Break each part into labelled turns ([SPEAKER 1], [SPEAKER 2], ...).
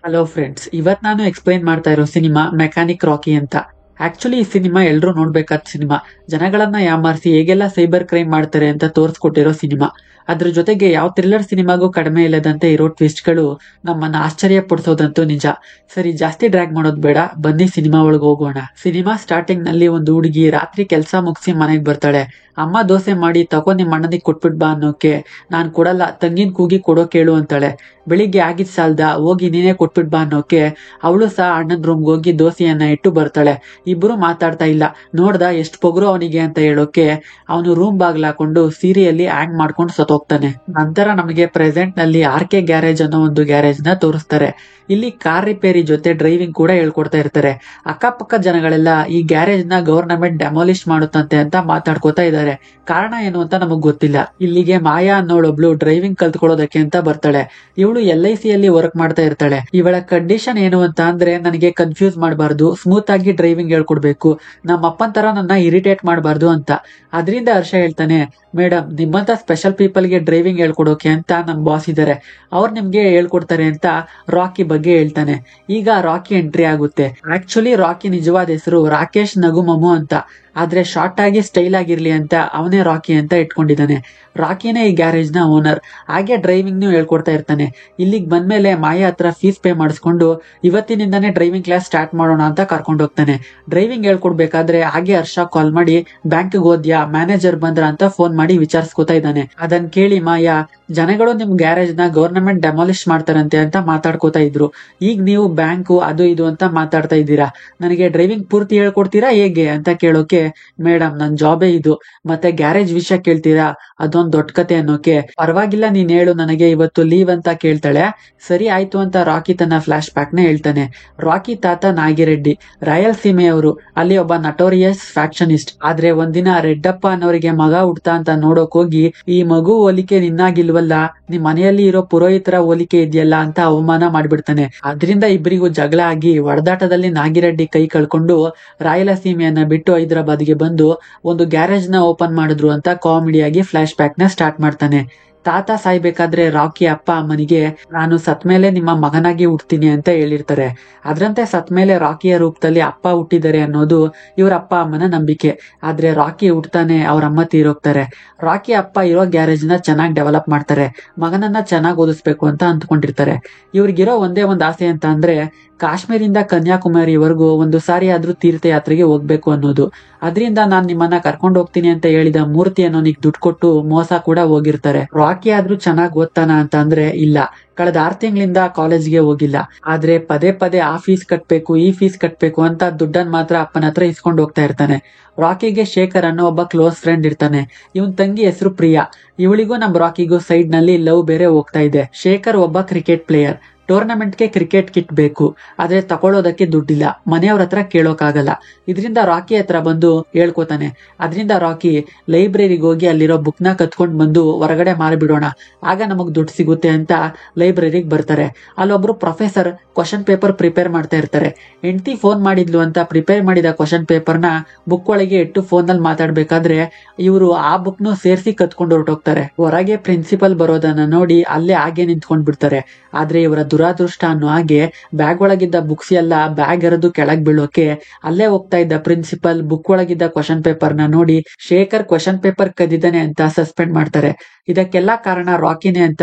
[SPEAKER 1] Hello friends, ಇವತ್ ನಾನು explain ಮಾಡ್ತಾ ಇರೋ ಸಿನಿಮಾ ಮೆಕ್ಯಾನಿಕ್ ರಾಕಿ ಅಂತ. ಆಕ್ಚುಲಿ ಈ ಸಿನಿಮಾ ಎಲ್ರೂ ನೋಡ್ಬೇಕಾದ ಸಿನಿಮಾ. ಜನಗಳನ್ನ ಯಾಮಾರಿಸಿ ಹೇಗೆಲ್ಲ ಸೈಬರ್ ಕ್ರೈಮ್ ಮಾಡ್ತಾರೆ ಅಂತ ತೋರಿಸ್ಕೊಟ್ಟಿರೋ ಸಿನಿಮಾ. ಅದ್ರ ಜೊತೆಗೆ ಯಾವ ಥ್ರಿಲ್ಲರ್ ಸಿನಿಮಾಗೂ ಕಡಿಮೆ ಇಲ್ಲದಂತೆ ಇರೋ ಟ್ವಿಸ್ಟ್ಗಳು ನಮ್ಮನ್ನ ಆಶ್ಚರ್ಯ ಪಡಿಸೋದಂತೂ ನಿಜ. ಸರಿ, ಜಾಸ್ತಿ ಡ್ರ್ಯಾಗ್ ಮಾಡೋದ್ ಬೇಡ, ಬನ್ನಿ ಸಿನಿಮಾ ಒಳಗೆ ಹೋಗೋಣ. ಸಿನಿಮಾ ಸ್ಟಾರ್ಟಿಂಗ್ ನಲ್ಲಿ ಒಂದು ಹುಡುಗಿ ರಾತ್ರಿ ಕೆಲಸ ಮುಗಿಸಿ ಮನೆಗೆ ಬರ್ತಾಳೆ. ಅಮ್ಮ ದೋಸೆ ಮಾಡಿ ತಗೋ ನಿಮ್ಮ ಅಣ್ಣನಿಗೆ ಕೊಟ್ಬಿಟ್ ಬಾ ಅನ್ನೋಕೆ ನಾನ್ ಕೊಡಲ್ಲ, ತಂಗಿನ ಕೂಗಿ ಕೊಡೋ ಕೇಳು ಅಂತಾಳೆ. ಬೆಳಿಗ್ಗೆ ಆಗಿದ್ ಸಾಲ್ದ, ಹೋಗಿ ನೀನೇ ಕೊಟ್ಬಿಟ್ ಬಾ ಅನ್ನೋಕೆ ಅವಳು ಸಹ ಅಣ್ಣನ ರೂಮ್ಗೆ ಹೋಗಿ ದೋಸೆಯನ್ನ ಇಟ್ಟು ಬರ್ತಾಳೆ. ಇಬ್ರು ಮಾತಾಡ್ತಾ ಇಲ್ಲ. ನೋಡ್ದ ಎಷ್ಟು ಪೊಗರು ಅವನಿಗೆ ಅಂತ ಹೇಳೋಕೆ ಅವನು ರೂಮ್ ಬಾಗ್ಲ ಹಾಕೊಂಡು ಸೀರೆಯಲ್ಲಿ ಹ್ಯಾಂಗ್ ಮಾಡ್ಕೊಂಡು ಸತ್ತೋಗ್ತಾನೆ. ನಂತರ ನಮಗೆ ಪ್ರೆಸೆಂಟ್ ನಲ್ಲಿ RK ಗ್ಯಾರೇಜ್ ಅನ್ನೋ ಒಂದು ಗ್ಯಾರೇಜ್ ನ ತೋರಿಸ್ತಾರೆ. ಇಲ್ಲಿ ಕಾರ್ ರಿಪೇರಿ ಜೊತೆ ಡ್ರೈವಿಂಗ್ ಕೂಡ ಹೇಳ್ಕೊಡ್ತಾ ಇರ್ತಾರೆ. ಅಕ್ಕಪಕ್ಕ ಜನಗಳೆಲ್ಲ ಈ ಗ್ಯಾರೇಜ್ ನ ಗವರ್ನಮೆಂಟ್ ಡೆಮಾಲಿಷ್ ಮಾಡುತ್ತಂತೆ ಅಂತ ಮಾತಾಡ್ಕೋತಾ ಇದ್ದಾರೆ. ಕಾರಣ ಏನು ಅಂತ ನಮಗ್ ಗೊತ್ತಿಲ್ಲ. ಇಲ್ಲಿಗೆ ಮಾಯಾ ಅನ್ನೋಳೊಬ್ಳು ಡ್ರೈವಿಂಗ್ ಕಲ್ತ್ಕೊಳ್ಳೋದಕ್ಕೆ ಅಂತ ಬರ್ತಾಳೆ. ಇವಳು LIC ಯಲ್ಲಿ ವರ್ಕ್ ಮಾಡ್ತಾ ಇರ್ತಾಳೆ. ಇವಳ ಕಂಡೀಷನ್ ಏನು ಅಂತ ಅಂದ್ರೆ, ನನಗೆ ಕನ್ಫ್ಯೂಸ್ ಮಾಡಬಾರ್ದು, ಸ್ಮೂತ್ ಆಗಿ ಡ್ರೈವಿಂಗ್ ಹೇಳ್ಕೊಡ್ಬೇಕು, ನಮ್ಮ ಅಪ್ಪನ್ ತರ ನನ್ನ ಇರಿಟೇಟ್ ಮಾಡಬಾರ್ದು ಅಂತ. ಅದರಿಂದ ಹರ್ಷ ಹೇಳ್ತಾನೆ, ಮೇಡಮ್ ನಿಮ್ಮಂತ ಸ್ಪೆಷಲ್ ಪೀಪಲ್ ಗೆ ಡ್ರೈವಿಂಗ್ ಹೇಳ್ಕೊಡೋಕೆ ಅಂತ ನಮ್ ಬಾಸ್ ಇದಾರೆ, ಅವ್ರು ನಿಮ್ಗೆ ಹೇಳ್ಕೊಡ್ತಾರೆ ಅಂತ ರಾಕಿ ಬಗ್ಗೆ ಹೇಳ್ತಾನೆ. ಈಗ ರಾಕಿ ಎಂಟ್ರಿ ಆಗುತ್ತೆ. ಆಕ್ಚುಲಿ ರಾಕಿ ನಿಜವಾದ ಹೆಸರು ರಾಕೇಶ್ ನಗುಮಮು ಅಂತ, ಆದ್ರೆ ಶಾರ್ಟ್ ಆಗಿ ಸ್ಟೈಲ್ ಆಗಿರ್ಲಿ ಅಂತ ಅವನೇ ರಾಕಿ ಅಂತ ಇಟ್ಕೊಂಡಿದ್ದಾನೆ. ರಾಕಿನೇ ಈ ಗ್ಯಾರೇಜ್ ನ ಓನರ್, ಹಾಗೆ ಡ್ರೈವಿಂಗ್ ನು ಹೇಳ್ಕೊಡ್ತಾ ಇರ್ತಾನೆ. ಇಲ್ಲಿಗೆ ಬಂದ್ಮೇಲೆ ಮಾಯಾ ಹತ್ರ ಫೀಸ್ ಪೇ ಮಾಡಿಸ್ಕೊಂಡು ಇವತ್ತಿನಿಂದಾನೇ ಡ್ರೈವಿಂಗ್ ಕ್ಲಾಸ್ ಸ್ಟಾರ್ಟ್ ಮಾಡೋಣ ಅಂತ ಕರ್ಕೊಂಡು ಹೋಗ್ತಾನೆ. ಡ್ರೈವಿಂಗ್ ಹೇಳ್ಕೊಡ್ಬೇಕಾದ್ರೆ ಹಾಗೆ ಹರ್ಷ ಕಾಲ್ ಮಾಡಿ ಬ್ಯಾಂಕ್ ಹೋದ್ಯಾ, ಮ್ಯಾನೇಜರ್ ಬಂದ್ರ ಅಂತ ಫೋನ್ ಮಾಡಿ ವಿಚಾರಿಸ್ಕೊತಾ ಇದ್ದಾನೆ. ಅದನ್ ಕೇಳಿ ಮಾಯಾ, ಜನಗಳು ನಿಮ್ ಗ್ಯಾರೇಜ್ ನ ಗವರ್ನಮೆಂಟ್ ಡೆಮಾಲಿಷ್ ಮಾಡ್ತಾರಂತೆ ಅಂತ ಮಾತಾಡ್ಕೋತಾ ಇದ್ರು, ಈಗ ನೀವು ಬ್ಯಾಂಕು ಅದು ಇದು ಅಂತ ಮಾತಾಡ್ತಾ ಇದ್ದೀರಾ, ನನಗೆ ಡ್ರೈವಿಂಗ್ ಪೂರ್ತಿ ಹೇಳ್ಕೊಡ್ತೀರಾ ಹೇಗೆ ಅಂತ ಕೇಳೋಕೆ, ಮೇಡಮ್ ನನ್ ಜಾಬೇ ಇದು, ಮತ್ತೆ ಗ್ಯಾರೇಜ್ ವಿಷಯ ಕೇಳ್ತೀರಾ, ಅದೊಂದ್ ದೊಡ್ಡ ಕತೆ ಅನ್ನೋಕೆ, ಪರವಾಗಿಲ್ಲ ನೀನ್ ಹೇಳು, ನನಗೆ ಇವತ್ತು ಲೀವ್ ಅಂತ ಕೇಳ್ತಾಳೆ. ಸರಿ ಆಯ್ತು ಅಂತ ರಾಕಿ ತನ್ನ ಫ್ಲಾಶ್ ಬ್ಯಾಕ್ ನ ಹೇಳ್ತಾನೆ. ರಾಕಿ ತಾತ ನಾಗಿರೆಡ್ಡಿ, ರಾಯಲಸೀಮೆಯವರು, ಅಲ್ಲಿ ಒಬ್ಬ ನಟೋರಿಯಸ್ ಫ್ಯಾಕ್ಷನಿಸ್ಟ್. ಆದ್ರೆ ಒಂದಿನ ರೆಡ್ಡಪ್ಪ ಅನ್ನೋರಿಗೆ ಮಗ ಹುಡ್ತಾ ಅಂತ ನೋಡೋಕ್ ಹೋಗಿ, ಈ ಮಗು ಹೋಲಿಕೆ ನಿನ್ನಾಗಿಲ್ವಲ್ಲ, ನಿಮ್ ಮನೆಯಲ್ಲಿ ಇರೋ ಪುರೋಹಿತರ ಹೋಲಿಕೆ ಇದೆಯಲ್ಲ ಅಂತ ಅವಮಾನ ಮಾಡ್ಬಿಡ್ತಾನೆ. ಅದರಿಂದ ಇಬ್ಬರಿಗೂ ಜಗಳ ಆಗಿ ಹೊಡೆದಾಟದಲ್ಲಿ ನಾಗಿರೆಡ್ಡಿ ಕೈ ಕಳ್ಕೊಂಡು ರಾಯಲಸೀಮೆಯನ್ನ ಬಿಟ್ಟು ಹೈದರಾಬಾದ್ಗೆ ಬಂದು ಒಂದು ಗ್ಯಾರೇಜ್ ನ ಓಪನ್ ಮಾಡಿದ್ರು ಅಂತ ಕಾಮಿಡಿಯಾಗಿ ಫ್ಲಾಶ್ ಬ್ಯಾಕ್ ನ ಸ್ಟಾರ್ಟ್ ಮಾಡ್ತಾನೆ. ತಾತ ಸಾಯ್ಬೇಕಾದ್ರೆ ರಾಕಿ ಅಪ್ಪ ಅಮ್ಮನಿಗೆ, ನಾನು ಸತ್ಮೇಲೆ ನಿಮ್ಮ ಮಗನಾಗಿ ಹುಡ್ತೀನಿ ಅಂತ ಹೇಳಿರ್ತಾರೆ. ಅದ್ರಂತೆ ಸತ್ಮೇಲೆ ರಾಕಿಯ ರೂಪದಲ್ಲಿ ಅಪ್ಪ ಹುಟ್ಟಿದ್ದಾರೆ ಅನ್ನೋದು ಇವ್ರ ಅಪ್ಪ ಅಮ್ಮನ ನಂಬಿಕೆ. ಆದ್ರೆ ರಾಕಿ ಹುಡ್ತಾನೆ ಅವ್ರ ಅಮ್ಮ ತೀರೋಗ್ತಾರೆ. ರಾಕಿ ಅಪ್ಪ ಇರೋ ಗ್ಯಾರೇಜ್ ನ ಚೆನ್ನಾಗಿ ಡೆವಲಪ್ ಮಾಡ್ತಾರೆ, ಮಗನನ್ನ ಚೆನ್ನಾಗಿ ಓದಿಸ್ಬೇಕು ಅಂತ ಅಂದ್ಕೊಂಡಿರ್ತಾರೆ. ಇವ್ರಿಗಿರೋ ಒಂದೇ ಒಂದ್ ಆಸೆ ಅಂತ ಅಂದ್ರೆ, ಕಾಶ್ಮೀರಿಂದ ಕನ್ಯಾಕುಮಾರಿವರೆಗೂ ಒಂದು ಸಾರಿ ಆದ್ರೂ ತೀರ್ಥಯಾತ್ರೆಗೆ ಹೋಗ್ಬೇಕು ಅನ್ನೋದು. ಅದರಿಂದ ನಾನ್ ನಿಮ್ಮನ್ನ ಕರ್ಕೊಂಡು ಹೋಗ್ತೀನಿ ಅಂತ ಹೇಳಿದ ಮೂರ್ತಿ ಅನ್ನೋನಿಗೆ ದುಡ್ಡು ಕೊಟ್ಟು ಮೋಸ ಕೂಡ ಹೋಗಿರ್ತಾರೆ. ರಾಕಿ ಆದ್ರೂ ಚೆನ್ನಾಗಿ ಓದ್ತಾನ ಅಂತ ಅಂದ್ರೆ ಇಲ್ಲ, ಕಳೆದ 6 ತಿಂಗಳಿಂದ ಕಾಲೇಜ್ಗೆ ಹೋಗಿಲ್ಲ. ಆದ್ರೆ ಪದೇ ಪದೇ ಆ ಫೀಸ್ ಕಟ್ಬೇಕು ಈ ಫೀಸ್ ಕಟ್ಬೇಕು ಅಂತ ದುಡ್ಡನ್ ಮಾತ್ರ ಅಪ್ಪನ ಹತ್ರ ಇಸ್ಕೊಂಡು ಹೋಗ್ತಾ ಇರ್ತಾನೆ. ರಾಕಿಗೆ ಶೇಖರ್ ಅನ್ನೋ ಒಬ್ಬ ಕ್ಲೋಸ್ ಫ್ರೆಂಡ್ ಇರ್ತಾನೆ. ಇವನ್ ತಂಗಿ ಹೆಸರು ಪ್ರಿಯಾ. ಇವಳಿಗೂ ನಮ್ ರಾಕಿಗೂ ಸೈಡ್ ನಲ್ಲಿ ಲವ್ ಬೇರೆ ಹೋಗ್ತಾ ಇದೆ. ಶೇಖರ್ ಒಬ್ಬ ಕ್ರಿಕೆಟ್ ಪ್ಲೇಯರ್. ಟೂರ್ನಮೆಂಟ್ಗೆ ಕ್ರಿಕೆಟ್ ಕಿಟ್ ಬೇಕು, ಆದ್ರೆ ತಗೊಳ್ಳೋದಕ್ಕೆ ದುಡ್ಡಿಲ್ಲ, ಮನೆಯವ್ರ ಹತ್ರ ಕೇಳೋಕಾಗಲ್ಲ. ಇದರಿಂದ ರಾಕಿ ಹತ್ರ ಬಂದು ಹೇಳ್ಕೊತಾನೆ. ಅದರಿಂದ ರಾಕಿ ಲೈಬ್ರರಿಗೆ ಹೋಗಿ ಅಲ್ಲಿರೋ ಬುಕ್ ನ ಕತ್ಕೊಂಡ್ ಬಂದು ಹೊರಗಡೆ ಮಾರಿಬಿಡೋಣ, ಆಗ ನಮಗ್ ದುಡ್ಡು ಸಿಗುತ್ತೆ ಅಂತ ಲೈಬ್ರರಿಗೆ ಬರ್ತಾರೆ. ಅಲ್ಲೊಬ್ರು ಪ್ರೊಫೆಸರ್ ಕ್ವಶನ್ ಪೇಪರ್ ಪ್ರಿಪೇರ್ ಮಾಡ್ತಾ ಇರ್ತಾರೆ. ಹೆಂಡತಿ ಫೋನ್ ಮಾಡಿದ್ಲು ಅಂತ ಪ್ರಿಪೇರ್ ಮಾಡಿದ ಕ್ವಶನ್ ಪೇಪರ್ ನ ಬುಕ್ ಒಳಗೆ ಇಟ್ಟು ಫೋನ್ ನಲ್ಲಿ ಮಾತಾಡ್ಬೇಕಾದ್ರೆ ಇವರು ಆ ಬುಕ್ ನು ಸೇರಿಸಿ ಕತ್ಕೊಂಡು ಹೊರಟೋಗ್ತಾರೆ. ಹೊರಗೆ ಪ್ರಿನ್ಸಿಪಲ್ ಬರೋದನ್ನ ನೋಡಿ ಅಲ್ಲೇ ಹಾಗೆ ನಿಂತ್ಕೊಂಡ್ ಬಿಡ್ತಾರೆ. ಆದ್ರೆ ಇವರ ದುರಾದೃಷ್ಟ ಅನ್ನೋ ಹಾಗೆ ಬ್ಯಾಗ್ ಒಳಗಿದ್ದ ಬುಕ್ಸ್ ಎಲ್ಲ ಬ್ಯಾಗ್ ಎರೆದು ಕೆಳಗ್ ಬೀಳೋಕೆ ಅಲ್ಲೇ ಹೋಗ್ತಾ ಇದ್ದ ಪ್ರಿನ್ಸಿಪಲ್ ಬುಕ್ ಒಳಗಿದ್ದ ಕ್ವಶನ್ ಪೇಪರ್ ನ ನೋಡಿ ಶೇಖರ್ ಕ್ವಶನ್ ಪೇಪರ್ ಕದಿದ್ದಾನೆ ಅಂತ ಸಸ್ಪೆಂಡ್ ಮಾಡ್ತಾರೆ. ಇದಕ್ಕೆಲ್ಲ ಕಾರಣ ರಾಕಿನೇ ಅಂತ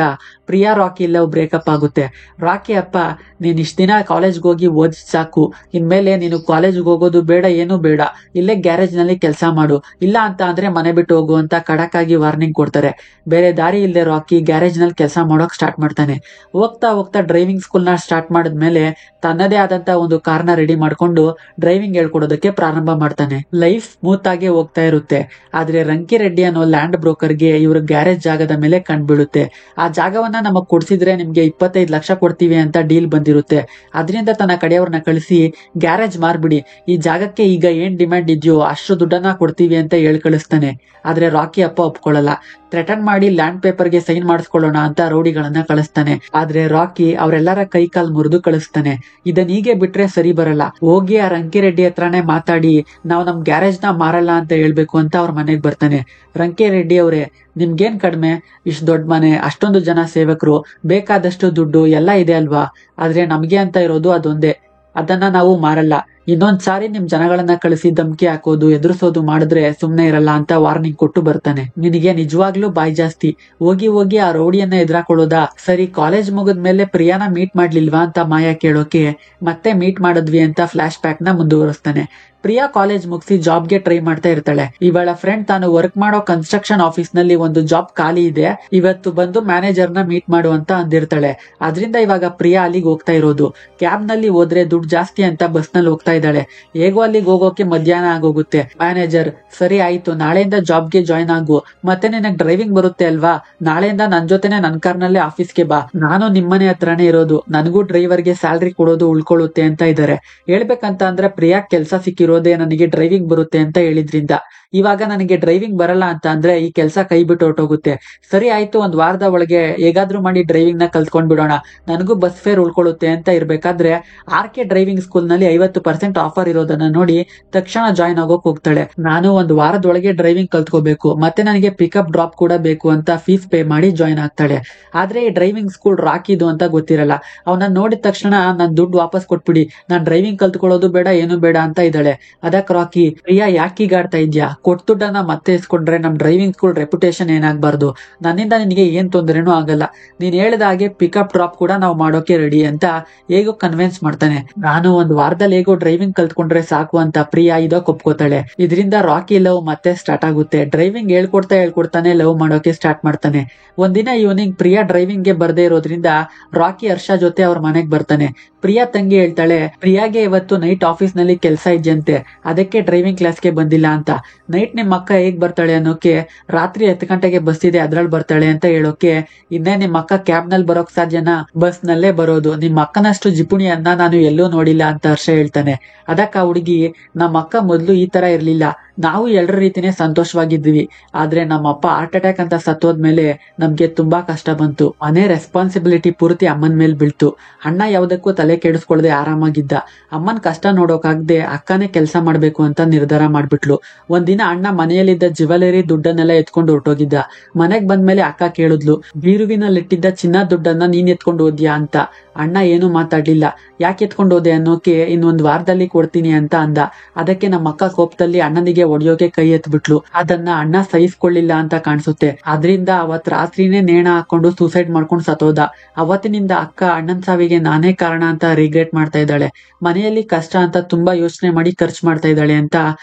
[SPEAKER 1] ಪ್ರಿಯಾ ರಾಕಿ ಲವ್ ಬ್ರೇಕಪ್ ಆಗುತ್ತೆ. ರಾಕಿ ಅಪ್ಪ, ನೀನ್ ಇಷ್ಟ ದಿನ ಕಾಲೇಜ್ಗೆ ಹೋಗಿ ಓದ್ ಸಾಕು, ಇನ್ಮೇಲೆ ನೀನು ಕಾಲೇಜ್ಗೆ ಹೋಗೋದು ಬೇಡ, ಏನೂ ಬೇಡ, ಇಲ್ಲೇ ಗ್ಯಾರೇಜ್ ನಲ್ಲಿ ಕೆಲಸ ಮಾಡು, ಇಲ್ಲ ಅಂತ ಅಂದ್ರೆ ಮನೆ ಬಿಟ್ಟು ಹೋಗು ಅಂತ ಖಡಕ್ ಆಗಿ ವಾರ್ನಿಂಗ್ ಕೊಡ್ತಾರೆ. ಬೇರೆ ದಾರಿ ಇಲ್ಲದೆ ರಾಕಿ ಗ್ಯಾರೇಜ್ ನಲ್ಲಿ ಕೆಲಸ ಮಾಡೋಕ್ ಸ್ಟಾರ್ಟ್ ಮಾಡ್ತಾನೆ. ಹೋಗ್ತಾ ಹೋಗ್ತಾ ಡ್ರೈವಿಂಗ್ ಸ್ಕೂಲ್ ನ ಸ್ಟಾರ್ಟ್ ಮಾಡಿದ್ಮೇಲೆ ತನ್ನದೇ ಆದಂತ ಒಂದು ಕಾರ್ನ ರೆಡಿ ಮಾಡ್ಕೊಂಡು ಡ್ರೈವಿಂಗ್ ಹೇಳ್ಕೊಡೋದಕ್ಕೆ ಪ್ರಾರಂಭ ಮಾಡ್ತಾನೆ. ಲೈಫ್ ಸ್ಮೂತ್ ಆಗಿ ಹೋಗ್ತಾ ಇರುತ್ತೆ. ಆದ್ರೆ ರಂಕಿರೆಡ್ಡಿ ಅನ್ನೋ ಲ್ಯಾಂಡ್ ಬ್ರೋಕರ್ಗೆ ಇವ್ರ ಗ್ಯಾರೇಜ್ ಜಾಗದ ಮೇಲೆ ಕಂಡುಬೀಳುತ್ತೆ. ಆ ಜಾಗವನ್ನ ನಮಗ್ ಕೊಡ್ಸಿದ್ರೆ ನಿಮ್ಗೆ 25 ಲಕ್ಷ ಕೊಡ್ತೀವಿ ಅಂತ ಡೀಲ್ ಬಂದಿರುತ್ತೆ. ಅದರಿಂದ ತನ್ನ ಕಡೆಯವ್ರನ್ನ ಕಳಿಸಿ ಗ್ಯಾರೇಜ್ ಮಾರ್ಬಿಡಿ, ಈ ಜಾಗಕ್ಕೆ ಈಗ ಏನ್ ಡಿಮ್ಯಾಂಡ್ ಇದೆಯೋ ಅಷ್ಟು ದುಡ್ಡನ್ನ ಕೊಡ್ತೀವಿ ಅಂತ ಹೇಳಿ ಕಳಿಸ್ತಾನೆ. ಆದ್ರೆ ರಾಕಿ ಅಪ್ಪ ಒಪ್ಕೊಳ್ಳಲ್ಲ. ಥ್ರೆಟನ್ ಮಾಡಿ ಲ್ಯಾಂಡ್ ಪೇಪರ್ಗೆ ಸೈನ್ ಮಾಡಿಸ್ಕೊಳ್ಳೋಣ ಅಂತ ರೌಡಿಗಳನ್ನ ಕಳಿಸ್ತಾನೆ. ಆದ್ರೆ ರಾಕಿ ಅವರೆಲ್ಲರ ಕೈ ಕಾಲ್ ಮುರಿದು ಕಳಿಸ್ತಾನೆ. ಇದನ್ನ ಹೀಗೆ ಬಿಟ್ರೆ ಸರಿ ಬರಲ್ಲ, ಹೋಗಿ ಆ ರಂಕಿರೆಡ್ಡಿ ಹತ್ರನೇ ಮಾತಾಡಿ ನಾವು ನಮ್ ಗ್ಯಾರೇಜ್ ನ ಮಾರಲ್ಲ ಅಂತ ಹೇಳ್ಬೇಕು ಅಂತ ಅವ್ರ ಮನೆಗ್ ಬರ್ತಾನೆ. ರಂಕಿರೆಡ್ಡಿ ಅವರೇ, ನಿಮ್ಗೇನ್ ಕಡಿಮೆ, ಇಷ್ಟು ದೊಡ್ಡ ಮನೆ, ಅಷ್ಟೊಂದು ಜನ ಸೇವಕರು, ಬೇಕಾದಷ್ಟು ದುಡ್ಡು ಎಲ್ಲ ಇದೆ ಅಲ್ವಾ, ಆದ್ರೆ ನಮ್ಗೆ ಅಂತ ಇರೋದು ಅದೊಂದೇ, ಅದನ್ನ ನಾವು ಮಾರಲ್ಲ. ಇನ್ನೊಂದ್ ಸಾರಿ ನಿಮ್ ಜನಗಳನ್ನ ಕಳಿಸಿ ಧಮ್ಕಿ ಹಾಕೋದು ಎದುರಿಸೋದು ಮಾಡಿದ್ರೆ ಸುಮ್ನೆ ಇರಲ್ಲ ಅಂತ ವಾರ್ನಿಂಗ್ ಕೊಟ್ಟು ಬರ್ತಾನೆ. ನಿನಗೆ ನಿಜವಾಗ್ಲೂ ಬಾಯ್ ಜಾಸ್ತಿ, ಹೋಗಿ ಹೋಗಿ ಆ ರೌಡಿಯನ್ನ ಎದುರಾಕೊಳ್ಳೋದಾ? ಸರಿ, ಕಾಲೇಜ್ ಮುಗಿದ್ಮೇಲೆ ಪ್ರಿಯಾನ ಮೀಟ್ ಮಾಡ್ಲಿಲ್ವಾ ಅಂತ ಮಾಯಾ ಕೇಳೋಕೆ ಮತ್ತೆ ಮೀಟ್ ಮಾಡಿದ್ವಿ ಅಂತ ಫ್ಲಾಶ್ ಬ್ಯಾಕ್ ನ ಮುಂದುವರಿಸ್ತಾನೆ. ಪ್ರಿಯಾ ಕಾಲೇಜ್ ಮುಗಿಸಿ ಜಾಬ್ಗೆ ಟ್ರೈ ಮಾಡ್ತಾ ಇರ್ತಾಳೆ. ಇವಳ ಫ್ರೆಂಡ್ ತಾನು ವರ್ಕ್ ಮಾಡೋ ಕನ್ಸ್ಟ್ರಕ್ಷನ್ ಆಫೀಸ್ ನಲ್ಲಿ ಒಂದು ಜಾಬ್ ಖಾಲಿ ಇದೆ, ಇವತ್ತು ಬಂದು ಮ್ಯಾನೇಜರ್ ನ ಮೀಟ್ ಮಾಡು ಅಂತ ಅಂದಿರ್ತಾಳೆ. ಅದರಿಂದ ಇವಾಗ ಪ್ರಿಯಾ ಅಲ್ಲಿಗೆ ಹೋಗ್ತಾ ಇರೋದು. ಕ್ಯಾಬ್ ನಲ್ಲಿ ಹೋದ್ರೆ ದುಡ್ಡು ಜಾಸ್ತಿ ಅಂತ ಬಸ್ ನಲ್ಲಿ ಹೋಗ್ತಾ ಇದ್ದಾಳೆ. ಹೇಗೋ ಅಲ್ಲಿಗೆ ಹೋಗೋಕೆ ಮಧ್ಯಾಹ್ನ ಆಗೋಗುತ್ತೆ. ಮ್ಯಾನೇಜರ್, ಸರಿ ಆಯ್ತು, ನಾಳೆಯಿಂದ ಜಾಬ್ಗೆ ಜಾಯ್ನ್ ಆಗು, ಮತ್ತೆ ನಿನಗ್ ಡ್ರೈವಿಂಗ್ ಬರುತ್ತೆ ಅಲ್ವಾ, ನಾಳೆಯಿಂದ ನನ್ ಜೊತೆನೆ ನನ್ ಕಾರ್ನಲ್ಲೇ ಆಫೀಸ್ಗೆ ಬಾ, ನಾನು ನಿಮ್ಮನೆ ಹತ್ರನೇ ಇರೋದು, ನನಗೂ ಡ್ರೈವರ್ಗೆ ಸ್ಯಾಲ್ರಿ ಕೊಡೋದು ಉಳ್ಕೊಳ್ಳುತ್ತೆ ಅಂತ ಇದ್ದಾರೆ. ಹೇಳ್ಬೇಕಂತ ಅಂದ್ರೆ ಪ್ರಿಯಾ ಕೆಲ್ಸ ಸಿಕ್ಕಿರೋದೇ ನನಗೆ ಡ್ರೈವಿಂಗ್ ಬರುತ್ತೆ ಅಂತ ಹೇಳಿದ್ರಿಂದ. ಇವಾಗ ನನಗೆ ಡ್ರೈವಿಂಗ್ ಬರಲ್ಲ ಅಂತ ಅಂದ್ರೆ ಈ ಕೆಲಸ ಕೈ ಬಿಟ್ಟು ಹೊರಟೋಗುತ್ತೆ. ಸರಿ ಆಯ್ತು, ಒಂದ್ ವಾರದ ಒಳಗೆ ಹೇಗಾದ್ರೂ ಮಾಡಿ ಡ್ರೈವಿಂಗ್ ನ ಕಲ್ತ್ಕೊಂಡ್ ಬಿಡೋಣ, ನನಗೂ ಬಸ್ ಫೇರ್ ಉಳ್ಕೊಳ್ಳುತ್ತೆ ಅಂತ ಇರ್ಬೇಕಾದ್ರೆ RK ಡ್ರೈವಿಂಗ್ ಸ್ಕೂಲ್ ನಲ್ಲಿ 50% ಆಫರ್ ಇರೋದನ್ನ ನೋಡಿ ತಕ್ಷಣ ಜಾಯ್ನ್ ಆಗೋಕ್ ಹೋಗ್ತಾಳೆ. ನಾನು ಒಂದ್ ವಾರದೊಳಗೆ ಡ್ರೈವಿಂಗ್ ಕಲ್ತ್ಕೋಬೇಕು, ಮತ್ತೆ ನನಗೆ ಪಿಕಪ್ ಡ್ರಾಪ್ ಕೂಡ ಬೇಕು ಅಂತ ಫೀಸ್ ಪೇ ಮಾಡಿ ಜಾಯ್ನ್ ಆಗ್ತಾಳೆ. ಆದ್ರೆ ಈ ಡ್ರೈವಿಂಗ್ ಸ್ಕೂಲ್ ರಾಕಿದು ಅಂತ ಗೊತ್ತಿರಲ್ಲ. ಅವನ್ನ ನೋಡಿದ ತಕ್ಷಣ ನನ್ ದುಡ್ಡು ವಾಪಸ್ ಕೊಟ್ಬಿಡಿ, ನಾನ್ ಡ್ರೈವಿಂಗ್ ಕಲ್ತ್ಕೊಳ್ಳೋದು ಬೇಡ ಏನು ಬೇಡ ಅಂತ ಇದ್ದಾಳೆ. ಅದಕ್ ರಾಕಿ, ಪ್ರಿಯಾ ಯಾಕೀಗಾಡ್ತಾ ಇದ್ಯಾ, ಕೊಟ್ಟು ದುಡ್ಡನ್ನ ಮತ್ತೆ ಇಸ್ಕೊಂಡ್ರೆ ನಮ್ ಡ್ರೈವಿಂಗ್ ಸ್ಕೂಲ್ ರೆಪ್ಯುಟೇಷನ್ ಏನಾಗಬಾರ್ದು, ನನ್ನಿಂದ ನಿನಗೆ ಏನ್ ತೊಂದರೆನೂ ಆಗಲ್ಲ, ನೀನ್ ಹೇಳಿದ ಹಾಗೆ ಪಿಕಪ್ ಡ್ರಾಪ್ ಕೂಡ ನಾವು ಮಾಡೋಕೆ ರೆಡಿ ಅಂತ ಹೇಗೋ ಕನ್ವಿನ್ಸ್ ಮಾಡ್ತಾನೆ. ನಾನು ಒಂದ್ ವಾರದಲ್ಲಿ ಹೇಗೋ ಡ್ರೈವಿಂಗ್ ಕಲ್ತ್ಕೊಂಡ್ರೆ ಸಾಕು ಅಂತ ಪ್ರಿಯಾ ಇದಕ್ಕೆ ಒಪ್ಕೋತಾಳೆ. ಇದರಿಂದ ರಾಕಿ ಲವ್ ಮತ್ತೆ ಸ್ಟಾರ್ಟ್ ಆಗುತ್ತೆ. ಡ್ರೈವಿಂಗ್ ಹೇಳ್ಕೊಡ್ತಾನೆ ಲವ್ ಮಾಡೋಕೆ ಸ್ಟಾರ್ಟ್ ಮಾಡ್ತಾನೆ. ಒಂದಿನ ಈವ್ನಿಂಗ್ ಪ್ರಿಯಾ ಡ್ರೈವಿಂಗ್ ಗೆ ಬರ್ದೇ ಇರೋದ್ರಿಂದ ರಾಕಿ ಹರ್ಷ ಜೊತೆ ಅವ್ರ ಮನೆಗ್ ಬರ್ತಾನೆ. ಪ್ರಿಯಾ ತಂಗಿ ಹೇಳ್ತಾಳೆ, ಪ್ರಿಯಾಗೆ ಇವತ್ತು ನೈಟ್ ಆಫೀಸ್ ನಲ್ಲಿ ಕೆಲಸ ಇದೆಯಂತೆ, ಅದಕ್ಕೆ ಡ್ರೈವಿಂಗ್ ಕ್ಲಾಸ್ಗೆ ಬಂದಿಲ್ಲ ಅಂತ. ನೈಟ್ ನಿಮ್ ಅಕ್ಕ ಹೇಗ್ ಬರ್ತಾಳೆ ಅನ್ನೋಕೆ, ರಾತ್ರಿ 10 ಗಂಟೆಗೆ ಬಸ್ ಇದೆ ಅದ್ರಲ್ಲಿ ಬರ್ತಾಳೆ ಅಂತ ಹೇಳೋಕೆ, ಇನ್ನೇ ನಿಮ್ ಅಕ್ಕ ಕ್ಯಾಬ್ ನಲ್ಲಿ ಬರೋಕ್ ಸಾಧ್ಯನಾ, ಬಸ್ ನಲ್ಲೇ ಬರೋದು, ನಿಮ್ ಅಕ್ಕನಷ್ಟು ಜಿಪುಣಿಯನ್ನ ನಾನು ಎಲ್ಲೂ ನೋಡಿಲ್ಲ ಅಂತ ಹರ್ಷ ಹೇಳ್ತಾನೆ. ಅದಕ್ಕ ಹುಡುಗಿ, ನಮ್ಮ ಅಕ್ಕ ಮೊದ್ಲು ಈ ತರ ಇರ್ಲಿಲ್ಲ, ನಾವು ಎಲ್ಲರ ರೀತಿನೇ ಸಂತೋಷವಾಗಿದ್ವಿ, ಆದ್ರೆ ನಮ್ಮಪ್ಪ ಹಾರ್ಟ್ ಅಟ್ಯಾಕ್ ಅಂತ ಸತ್ತೋದ್ಮೇಲೆ ನಮ್ಗೆ ತುಂಬಾ ಕಷ್ಟ ಬಂತು, ಮನೆ ರೆಸ್ಪಾನ್ಸಿಬಿಲಿಟಿ ಪೂರ್ತಿ ಅಮ್ಮನ್ ಮೇಲ್ ಬೀಳ್ತು. ಅಣ್ಣ ಯಾವ್ದಕ್ಕೂ ತಲೆ ಕೆಡಿಸ್ಕೊಳ್ದೆ ಆರಾಮಾಗಿದ್ದ, ಅಮ್ಮನ್ ಕಷ್ಟ ನೋಡೋಕಾಗ್ದೆ ಅಕ್ಕನೇ ಕೆಲಸ ಮಾಡ್ಬೇಕು ಅಂತ ನಿರ್ಧಾರ ಮಾಡ್ಬಿಟ್ಲು. ಒಂದಿನ ಅಣ್ಣ ಮನೆಯಲ್ಲಿದ್ದ ಜ್ಯುವೆಲರಿ ದುಡ್ಡನ್ನೆಲ್ಲ ಎತ್ಕೊಂಡು ಹೊರಟೋಗಿದ್ದ. ಮನೆಗ್ ಬಂದ್ಮೇಲೆ ಅಕ್ಕ ಕೇಳಿದ್ಲು, ಬೀರುವಿನಲ್ಲಿಟ್ಟಿದ್ದ ಚಿನ್ನ ದುಡ್ಡನ್ನ ನೀನ್ ಎತ್ಕೊಂಡು ಹೋದ್ಯಾ ಅಂತ. ಅಣ್ಣ ಏನು ಮಾತಾಡ್ಲಿಲ್ಲ. ಯಾಕೆ ಎತ್ಕೊಂಡು ಹೋದೆ ಅನ್ನೋಕೆ, ಇನ್ನೊಂದ್ ವಾರದಲ್ಲಿ ಕೊಡ್ತೀನಿ ಅಂತ ಅಂದ. ಅದಕ್ಕೆ ನಮ್ಮ ಅಕ್ಕ ಕೋಪದಲ್ಲಿ ಅಣ್ಣನಿಗೆ ಒಡೆಯೋಕೆ ಕೈ ಎತ್ಬಿಟ್ಲು. ಅದನ್ನ ಅಣ್ಣ ಸಹಿಸ್ಕೊಳ್ಳಿಲ್ಲ ಅಂತ ಕಾಣಿಸುತ್ತೆ. ಅದ್ರಿಂದ ಅವತ್ ರಾತ್ರಿನೇ ನೇಣ ಹಾಕೊಂಡು ಸೂಸೈಡ್ ಮಾಡ್ಕೊಂಡು ಸತ್ತೋದ. ಅವತ್ತಿನಿಂದ ಅಕ್ಕ ಅಣ್ಣನ್ ಸಾವಿಗೆ ನಾನೇ ಕಾರಣ ಅಂತ ರಿಗ್ರೆಟ್ ಮಾಡ್ತಾ ಇದ್ದಾಳೆ. ಮನೆಯಲ್ಲಿ ಕಷ್ಟ ಅಂತ ತುಂಬಾ ಯೋಚನೆ ಮಾಡಿ ಖರ್ಚು ಮಾಡ್ತಾ ಇದ್ದಾಳೆ ಅಂತ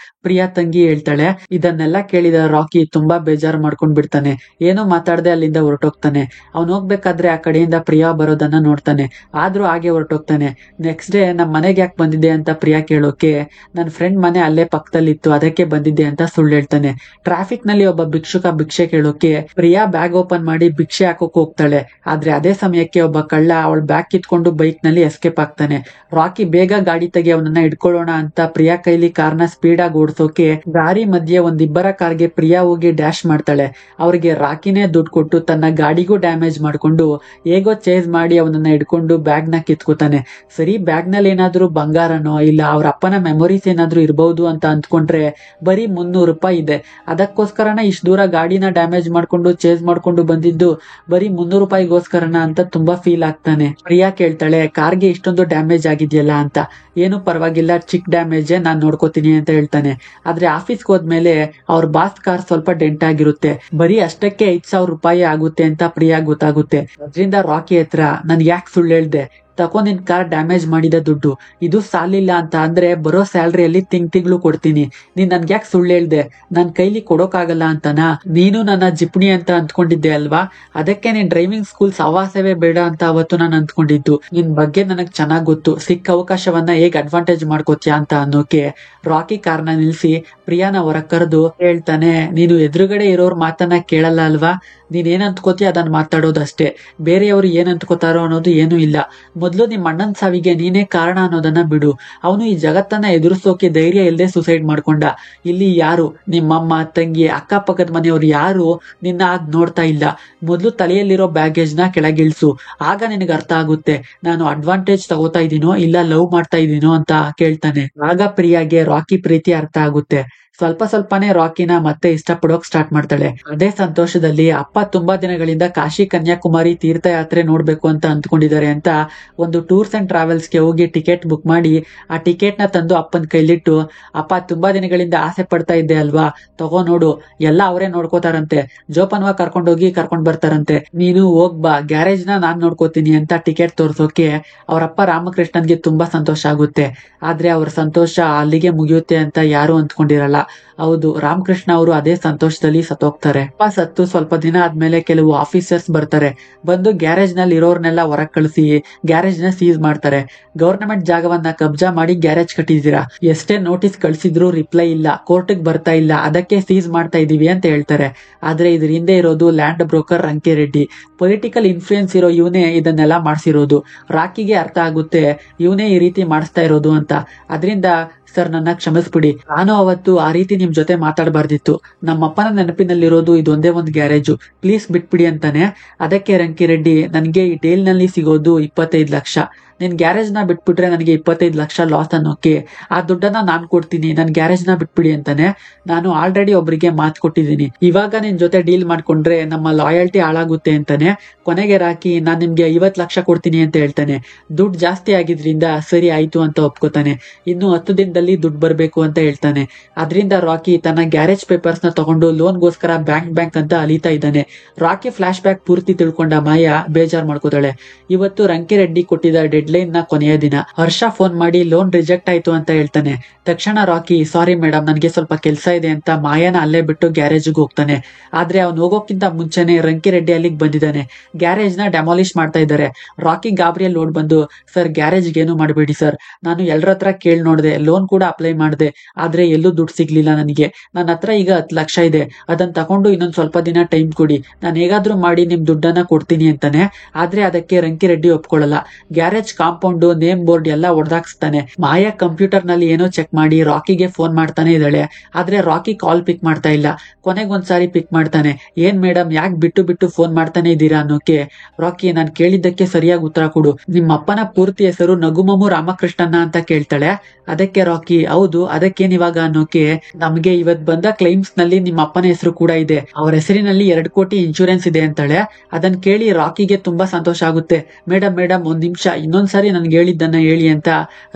[SPEAKER 1] ಪ್ರಿಯಾ ತಂಗಿ ಹೇಳ್ತಾಳೆ. ಇದನ್ನೆಲ್ಲ ಕೇಳಿದ ರಾಕಿ ತುಂಬಾ ಬೇಜಾರು ಮಾಡ್ಕೊಂಡ್ ಬಿಡ್ತಾನೆ. ಏನೋ ಮಾತಾಡದೆ ಅಲ್ಲಿಂದ ಹೊರಟೋಗ್ತಾನೆ. ಅವ್ನು ಹೋಗ್ಬೇಕಾದ್ರೆ ಆ ಕಡೆಯಿಂದ ಪ್ರಿಯಾ ಬರೋದನ್ನ ನೋಡ್ತಾನೆ, ಆದ್ರೂ ಹಾಗೆ ಹೊರಟೋಗ್ತಾನೆ. ನೆಕ್ಸ್ಟ್ ಡೇ ನಮ್ ಮನೆಗೆ ಯಾಕೆ ಬಂದಿದ್ದೆ ಅಂತ ಪ್ರಿಯಾ ಕೇಳೋಕೆ, ನನ್ ಫ್ರೆಂಡ್ ಮನೆ ಅಲ್ಲೇ ಪಕ್ಕದಲ್ಲಿತ್ತು ಅದಕ್ಕೆ ಬಂದಿದ್ದೆ ಅಂತ ಸುಳ್ಳು ಹೇಳ್ತಾನೆ. ಟ್ರಾಫಿಕ್ ನಲ್ಲಿ ಒಬ್ಬ ಭಿಕ್ಷುಕ ಭಿಕ್ಷೆ ಕೇಳೋಕೆ ಪ್ರಿಯಾ ಬ್ಯಾಗ್ ಓಪನ್ ಮಾಡಿ ಭಿಕ್ಷೆ ಹಾಕೋಕ್ ಹೋಗ್ತಾಳೆ. ಆದ್ರೆ ಅದೇ ಸಮಯಕ್ಕೆ ಒಬ್ಬ ಕಳ್ಳ ಅವಳ ಬ್ಯಾಗ್ ಕಿತ್ಕೊಂಡು ಬೈಕ್ ನಲ್ಲಿ ಎಸ್ಕೇಪ್ ಆಗ್ತಾನೆ. ರಾಕಿ ಬೇಗ ಗಾಡಿ ತೆಗಿ ಅವನನ್ನ ಇಟ್ಕೊಳ್ಳೋಣ ಅಂತ ಪ್ರಿಯಾ ಕೈಲಿ ಕಾರ್ನ ಸ್ಪೀಡ್ ಆಗಿ ಓಡಿಸೋಕೆ ದಾರಿ ಮಧ್ಯೆ ಒಂದಿಬ್ಬರ ಕಾರ್ಗೆ ಪ್ರಿಯಾ ಹೋಗಿ ಡ್ಯಾಶ್ ಮಾಡ್ತಾಳೆ. ಅವ್ರಿಗೆ ರಾಕಿನೇ ದುಡ್ಡು ಕೊಟ್ಟು ತನ್ನ ಗಾಡಿಗೂ ಡ್ಯಾಮೇಜ್ ಮಾಡ್ಕೊಂಡು ಹೇಗೋ ಚೇಸ್ ಮಾಡಿ ಅವನನ್ನ ಹಿಡ್ಕೊಂಡು ಬ್ಯಾಗ್ ನ ಕಿತ್ಕೋತಾನೆ. ಸರಿ, ಬ್ಯಾಗ್ ನಲ್ಲಿ ಏನಾದ್ರೂ ಬಂಗಾರನೋ ಇಲ್ಲ ಅವ್ರ ಅಪ್ಪನ ಮೆಮೊರೀಸ್ ಏನಾದ್ರೂ ಇರಬಹುದು ಅಂತ ಅಂದ್ಕೊಂಡ್ರೆ ಬರೀ 300 ರೂಪಾಯಿ ಇದೆ. ಅದಕ್ಕೋಸ್ಕರನ ಇಷ್ಟು ದೂರ ಗಾಡಿನ ಡ್ಯಾಮೇಜ್ ಮಾಡ್ಕೊಂಡು ಚೇಸ್ ಮಾಡ್ಕೊಂಡು ಬಂದಿದ್ದು ಬರೀ 300 ರೂಪಾಯಿಗೋಸ್ಕರನ ಅಂತ ತುಂಬಾ ಫೀಲ್ ಆಗ್ತಾನೆ. ಪ್ರಿಯಾ ಕೇಳ್ತಾಳೆ, ಕಾರ್ಗೆ ಇಷ್ಟೊಂದು ಡ್ಯಾಮೇಜ್ ಆಗಿದೆಯಲ್ಲ ಅಂತ. ಏನು ಪರವಾಗಿಲ್ಲ, ಚಿಕ್ಕ ಡ್ಯಾಮೇಜ್, ನಾನ್ ನೋಡ್ಕೋತೀನಿ ಅಂತ ಹೇಳ್ತಾನೆ. ಆದ್ರೆ ಆಫೀಸ್ಗೆ ಹೋದ್ಮೇಲೆ ಅವ್ರ ಬಾಸ್ ಕಾರ್ ಸ್ವಲ್ಪ ಡೆಂಟ್ ಆಗಿರುತ್ತೆ. ಬರೀ ಅಷ್ಟಕ್ಕೆ 5,000 ರೂಪಾಯಿ ಆಗುತ್ತೆ ಅಂತ ಪ್ರಿಯಾ ಗೊತ್ತಾಗುತ್ತೆ. ಅದ್ರಿಂದ ರಾಕಿ ಹತ್ರ, ನನ್ ಯಾಕೆ ಸುಳ್ಳು ಹೇಳ್ದೆ, ತಕೋ ನಿನ್ ಕಾರ್ ಡ್ಯಾಮೇಜ್ ಮಾಡಿದ ದುಡ್ಡು, ಇದು ಸಾಲಿಲ್ಲ ಅಂತ ಅಂದ್ರೆ ಬರೋ ಸ್ಯಾಲ್ರಿಯಲ್ಲಿ ತಿಂಗಳು ಕೊಡ್ತೀನಿ, ನೀನ್ ನನ್ಗೆ ಯಾಕೆ ಸುಳ್ಳು ಹೇಳ್ದೆ, ನನ್ ಕೈಲಿ ಕೊಡೋಕಾಗಲ್ಲ ಅಂತನಾ, ನೀನು ನನ್ನ ಜಿಪ್ಣಿ ಅಂತ ಅಂದ್ಕೊಂಡಿದ್ದೆ ಅಲ್ವಾ, ಅದಕ್ಕೆ ನೀನ್ ಡ್ರೈವಿಂಗ್ ಸ್ಕೂಲ್ ಸವಾಸವೇ ಬೇಡ ಅಂತ ಅವತ್ತು ನಾನು ಅಂದ್ಕೊಂಡಿದ್ದು. ನಿನ್ ಬಗ್ಗೆ ನನಗ್ ಚೆನ್ನಾಗ್ ಗೊತ್ತು, ಸಿಕ್ಕ ಅವಕಾಶವನ್ನ ಹೇಗ್ ಅಡ್ವಾಂಟೇಜ್ ಮಾಡ್ಕೋತ್ಯಾ ಅಂತ ಅನ್ನೋಕೆ ರಾಕಿ ಕಾರ್ನ ನಿಲ್ಸಿ ಪ್ರಿಯಾನ ಹೊರಗ್ ಕರೆದು ಹೇಳ್ತಾನೆ, ನೀನು ಎದುರುಗಡೆ ಇರೋರ್ ಮಾತನ್ನ ಕೇಳಲ್ಲ ಅಲ್ವಾ, ನೀನ್ ಏನ್ ಅಂದ್ಕೋತೀಯ ಅದನ್ನ ಮಾತಾಡೋದಷ್ಟೇ, ಬೇರೆಯವರು ಏನ್ ಅಂದ್ಕೋತಾರೋ ಅನ್ನೋದು ಏನೂ ಇಲ್ಲ. ಮೊದ್ಲು ನಿಮ್ ಅಣ್ಣನ್ ಸಾವಿಗೆ ನೀನೇ ಕಾರಣ ಅನ್ನೋದನ್ನ ಬಿಡು. ಅವನು ಈ ಜಗತ್ತನ್ನ ಎದುರಿಸೋಕೆ ಧೈರ್ಯ ಇಲ್ಲದೆ ಸುಸೈಡ್ ಮಾಡ್ಕೊಂಡ. ಇಲ್ಲಿ ಯಾರು ನಿಮ್ಮಮ್ಮ, ತಂಗಿ, ಅಕ್ಕಪಕ್ಕದ ಮನೆಯವ್ರು ಯಾರು ನಿನ್ನ ಆಗ್ ನೋಡ್ತಾ ಇಲ್ಲ. ಮೊದ್ಲು ತಲೆಯಲ್ಲಿರೋ ಬ್ಯಾಗೇಜ್ ನ ಕೆಳಗಿಳಿಸು. ಆಗ ನಿನಗೆ ಅರ್ಥ ಆಗುತ್ತೆ ನಾನು ಅಡ್ವಾಂಟೇಜ್ ತಗೋತಾ ಇದೀನೋ ಇಲ್ಲ ಲವ್ ಮಾಡ್ತಾ ಇದೀನೋ ಅಂತ ಕೇಳ್ತಾನೆ. ಆಗ ಪ್ರಿಯಾಗೆ ರಾಕಿ ಪ್ರೀತಿ ಅರ್ಥ ಆಗುತ್ತೆ. ಸ್ವಲ್ಪ ಸ್ವಲ್ಪನೇ ರಾಕಿನ ಮತ್ತೆ ಇಷ್ಟಪಡೋಕ್ ಸ್ಟಾರ್ಟ್ ಮಾಡ್ತಾಳೆ. ಅದೇ ಸಂತೋಷದಲ್ಲಿ ಅಪ್ಪ ತುಂಬಾ ದಿನಗಳಿಂದ ಕಾಶಿ ಕನ್ಯಾಕುಮಾರಿ ತೀರ್ಥಯಾತ್ರೆ ನೋಡ್ಬೇಕು ಅಂತ ಅಂದ್ಕೊಂಡಿದ್ದಾರೆ ಅಂತ ಒಂದು ಟೂರ್ಸ್ ಅಂಡ್ ಟ್ರಾವೆಲ್ಸ್ ಗೆ ಹೋಗಿ ಟಿಕೆಟ್ ಬುಕ್ ಮಾಡಿ ಆ ಟಿಕೆಟ್ ನ ತಂದು ಅಪ್ಪನ ಕೈಲಿಟ್ಟು, ಅಪ್ಪ ತುಂಬಾ ದಿನಗಳಿಂದ ಆಸೆ ಪಡ್ತಾ ಇದ್ದೆ ಅಲ್ವಾ, ತಗೋ ನೋಡು, ಎಲ್ಲ ಅವರೇ ನೋಡ್ಕೋತಾರಂತೆ, ಜೋಪಾನವಾಗಿ ಕರ್ಕೊಂಡ್ ಬರ್ತಾರಂತೆ, ನೀನು ಹೋಗ್ಬಾ, ಗ್ಯಾರೇಜ್ ನ ನಾನ್ ನೋಡ್ಕೋತೀನಿ ಅಂತ ಟಿಕೆಟ್ ತೋರ್ಸೋಕೆ ಅವರಪ್ಪ ರಾಮಕೃಷ್ಣನ್ಗೆ ತುಂಬಾ ಸಂತೋಷ ಆಗುತ್ತೆ. ಆದ್ರೆ ಅವ್ರ ಸಂತೋಷ ಅಲ್ಲಿಗೆ ಮುಗಿಯುತ್ತೆ ಅಂತ ಯಾರು ಅಂದ್ಕೊಂಡಿರಲ್ಲ. ಹೌದು, ರಾಮಕೃಷ್ಣ ಅವರು ಅದೇ ಸಂತೋಷದಲ್ಲಿ ಸತ್ತೋಗ್ತಾರೆ. ಅಪ್ಪ ಸತ್ತು ಸ್ವಲ್ಪ ದಿನ ಆದ್ಮೇಲೆ ಕೆಲವು ಆಫೀಸರ್ಸ್ ಬರ್ತಾರೆ. ಬಂದು ಗ್ಯಾರೇಜ್ ನಲ್ಲಿ ಇರೋರ್ನೆಲ್ಲ ಹೊರಗ್ ಕಳಿಸಿ ಗ್ಯಾರೇಜ್ ನ ಸೀಸ್ ಮಾಡ್ತಾರೆ. ಗವರ್ನಮೆಂಟ್ ಜಾಗವನ್ನ ಕಬ್ಜಾ ಮಾಡಿ ಗ್ಯಾರೇಜ್ ಕಟ್ಟಿದೀರಾ, ಎಷ್ಟೇ ನೋಟಿಸ್ ಕಳ್ಸಿದ್ರು ರಿಪ್ಲೈ ಇಲ್ಲ, ಕೋರ್ಟ್ಗೆ ಬರ್ತಾ ಇಲ್ಲ, ಅದಕ್ಕೆ ಸೀಸ್ ಮಾಡ್ತಾ ಇದೀವಿ ಅಂತ ಹೇಳ್ತಾರೆ. ಆದ್ರೆ ಇದ್ರ ಹಿಂದೆ ಇರೋದು land broker Rankireddy. Political influence ಇರೋ ಇವನೇ ಇದನ್ನೆಲ್ಲ ಮಾಡಿಸಿರೋದು. ರಾಕಿಗೆ ಅರ್ಥ ಆಗುತ್ತೆ ಇವನೇ ಈ ರೀತಿ ಮಾಡಿಸ್ತಾ ಇರೋದು ಅಂತ. ಅದರಿಂದ ಸರ್ ನನ್ನ ಕ್ಷಮಿಸ್ಬಿಡಿ, ನಾನು ಅವತ್ತು ಆ ರೀತಿ ನಿಮ್ ಜೊತೆ ಮಾತಾಡಬಾರ್ದಿತ್ತು. ನಮ್ಮಪ್ಪನ ನೆನಪಿನಲ್ಲಿರೋದು ಇದೊಂದೇ ಒಂದು ಗ್ಯಾರೇಜು, ಪ್ಲೀಸ್ ಬಿಟ್ಬಿಡಿ ಅಂತಾನೆ. ಅದಕ್ಕೆ ರಂಕಿರೆಡ್ಡಿ, ನನ್ಗೆ ಈ ಡೇಲ್ ನಲ್ಲಿ ಸಿಗೋದು 25 ಲಕ್ಷ, ನಿನ್ ಗ್ಯಾರೇಜ್ ನ ಬಿಟ್ಬಿಟ್ರೆ ನನಗೆ 25 ಲಕ್ಷ ಲಾಸ್ ಅನ್ನೋಕೆ, ಆ ದುಡ್ಡನ್ನ ನಾನ್ ಕೊಡ್ತೀನಿ, ನನ್ ಗ್ಯಾರೇಜ್ ನ ಬಿಟ್ಬಿಡಿ ಅಂತಾನೆ. ನಾನು ಆಲ್ರೆಡಿ ಒಬ್ರಿಗೆ ಮಾತು ಕೊಟ್ಟಿದ್ದೀನಿ, ಇವಾಗ ನಿನ್ ಜೊತೆ ಡೀಲ್ ಮಾಡ್ಕೊಂಡ್ರೆ ನಮ್ಮ ಲಾಯಲ್ಟಿ ಹಾಳಾಗುತ್ತೆ ಅಂತಾನೆ. ಕೊನೆಗೆ ರಾಕಿ, ನಾನ್ ನಿಮ್ಗೆ 50 ಲಕ್ಷ ಕೊಡ್ತೀನಿ ಅಂತ ಹೇಳ್ತಾನೆ. ದುಡ್ಡು ಜಾಸ್ತಿ ಆಗಿದ್ರಿಂದ ಸರಿ ಆಯ್ತು ಅಂತ ಒಪ್ಕೋತಾನೆ. ಇನ್ನು 10 ದಿನದಲ್ಲಿ ದುಡ್ಡು ಬರ್ಬೇಕು ಅಂತ ಹೇಳ್ತಾನೆ. ಅದರಿಂದ ರಾಕಿ ತನ್ನ ಗ್ಯಾರೇಜ್ ಪೇಪರ್ಸ್ ನ ತಗೊಂಡು ಲೋನ್ಗೋಸ್ಕರ ಬ್ಯಾಂಕ್ ಅಂತ ಅಲಿತಾ ಇದ್ದಾನೆ. ರಾಕಿ ಫ್ಲಾಶ್ ಬ್ಯಾಕ್ ಪೂರ್ತಿ ತಿಳ್ಕೊಂಡ ಮಾಯಾ ಬೇಜಾರ್ ಮಾಡ್ಕೋತಾಳೆ. ಇವತ್ತು ರಂಕಿರೆಡ್ಡಿ ಕೊಟ್ಟಿದ್ದ ಡೆಡ್ಲೈನ್ ನ ಕೊನೆಯ ದಿನ. ಹರ್ಷ ಫೋನ್ ಮಾಡಿ ಲೋನ್ ರಿಜೆಕ್ಟ್ ಆಯ್ತು ಅಂತ ಹೇಳ್ತಾನೆ. ತಕ್ಷಣ ರಾಕಿ, ಸಾರಿ ಮೇಡಮ್, ನನ್ಗೆ ಸ್ವಲ್ಪ ಕೆಲಸ ಇದೆ ಅಂತ ಮಾಯಾನ ಅಲ್ಲೇ ಬಿಟ್ಟು ಗ್ಯಾರೇಜ್ಗೆ ಹೋಗ್ತಾನೆ. ಆದ್ರೆ ಅವ್ನು ಹೋಗೋಕ್ಕಿಂತ ಮುಂಚೆನೆ ರಂಕಿರೆಡ್ಡಿ ಅಲ್ಲಿಗೆ ಬಂದಿದ್ದಾನೆ. ಗ್ಯಾರೇಜ್ ನ ಡೆಮಾಲಿಷ್ ಮಾಡ್ತಾ ಇದ್ದಾರೆ. ರಾಕಿ ಗಾಬರಿಯಲ್ಲಿ ಓಡ್ ಬಂದು, ಸರ್ ಗ್ಯಾರೇಜ್ಗೆ ಏನು ಮಾಡಬೇಡಿ ಸರ್, ನಾನು ಎಲ್ಲರ ಹತ್ರ ಕೇಳಿ ನೋಡಿದೆ, ಲೋನ್ ಕೂಡ ಅಪ್ಲೈ ಮಾಡಿದೆ, ಆದ್ರೆ ಎಲ್ಲೂ ದುಡ್ಡು ಸಿಗ್ಲಿಲ್ಲ ನನಗೆ. ನನ್ನ ಹತ್ರ ಈಗ 10 ಲಕ್ಷ ಇದೆ, ಅದನ್ನ ತಗೊಂಡು ಇನ್ನೊಂದ್ ಸ್ವಲ್ಪ ದಿನ ಟೈಮ್ ಕೊಡಿ, ನಾನು ಹೇಗಾದ್ರೂ ಮಾಡಿ ನಿಮ್ ದುಡ್ಡನ್ನ ಕೊಡ್ತೀನಿ ಅಂತಾನೆ. ಆದ್ರೆ ಅದಕ್ಕೆ ರಂಕಿರೆಡ್ಡಿ ಒಪ್ಕೊಳ್ಳಲ್ಲ. ಗ್ಯಾರೇಜ್ ಕಾಂಪೌಂಡ್, ನೇಮ್ ಬೋರ್ಡ್ ಎಲ್ಲ ಹೊಡೆದಾಕ್ಸ್ತಾನೆ. ಮಾಯಾ ಕಂಪ್ಯೂಟರ್ ನಲ್ಲಿ ಏನೋ ಚೆಕ್ ಮಾಡಿ ರಾಕಿಗೆ ಫೋನ್ ಮಾಡ್ತಾನೆ ಇದ್ದಾಳೆ. ಆದ್ರೆ ರಾಕಿ ಕಾಲ್ ಪಿಕ್ ಮಾಡ್ತಾ ಇಲ್ಲ. ಕೊನೆಗೊಂದ್ಸಾರಿ ಪಿಕ್ ಮಾಡ್ತಾನೆ. ಏನ್ ಮೇಡಮ್, ಯಾಕೆ ಬಿಟ್ಟು ಫೋನ್ ಮಾಡ್ತಾನೆ ಇದ್ದೀರಾ ಅನ್ನೋಕೆ, ರಾಕಿ, ನಾನ್ ಕೇಳಿದ್ದಕ್ಕೆ ಸರಿಯಾಗಿ ಉತ್ತರ ಕೊಡು, ನಿಮ್ಮ ಅಪ್ಪನ ಪೂರ್ತಿ ಹೆಸರು ನಗುಮಮು ರಾಮಕೃಷ್ಣನ ಅಂತ ಕೇಳ್ತಾಳೆ. ಅದಕ್ಕೆ ರಾಕಿ, ಹೌದು, ಅದಕ್ಕೇನ್ ಇವಾಗ ಅನ್ನೋಕೆ, ನಮ್ಗೆ ಇವತ್ ಬಂದ ಕ್ಲೈಮ್ಸ್ ನಲ್ಲಿ ನಿಮ್ಮ ಅಪ್ಪನ ಹೆಸರು ಕೂಡ ಇದೆ, ಅವ್ರ ಹೆಸರಿನಲ್ಲಿ 2 ಕೋಟಿ ಇನ್ಶೂರೆನ್ಸ್ ಇದೆ ಅಂತಾಳೆ. ಅದನ್ ಕೇಳಿ ರಾಕಿಗೆ ತುಂಬಾ ಸಂತೋಷ ಆಗುತ್ತೆ. ಮೇಡಮ್ ಒಂದ್ ನಿಮಿಷ, ಇನ್ನೊಂದ್ಸಾರಿ ನನ್ಗೆ ಹೇಳಿದ್ದನ್ನ ಹೇಳಿ ಅಂತ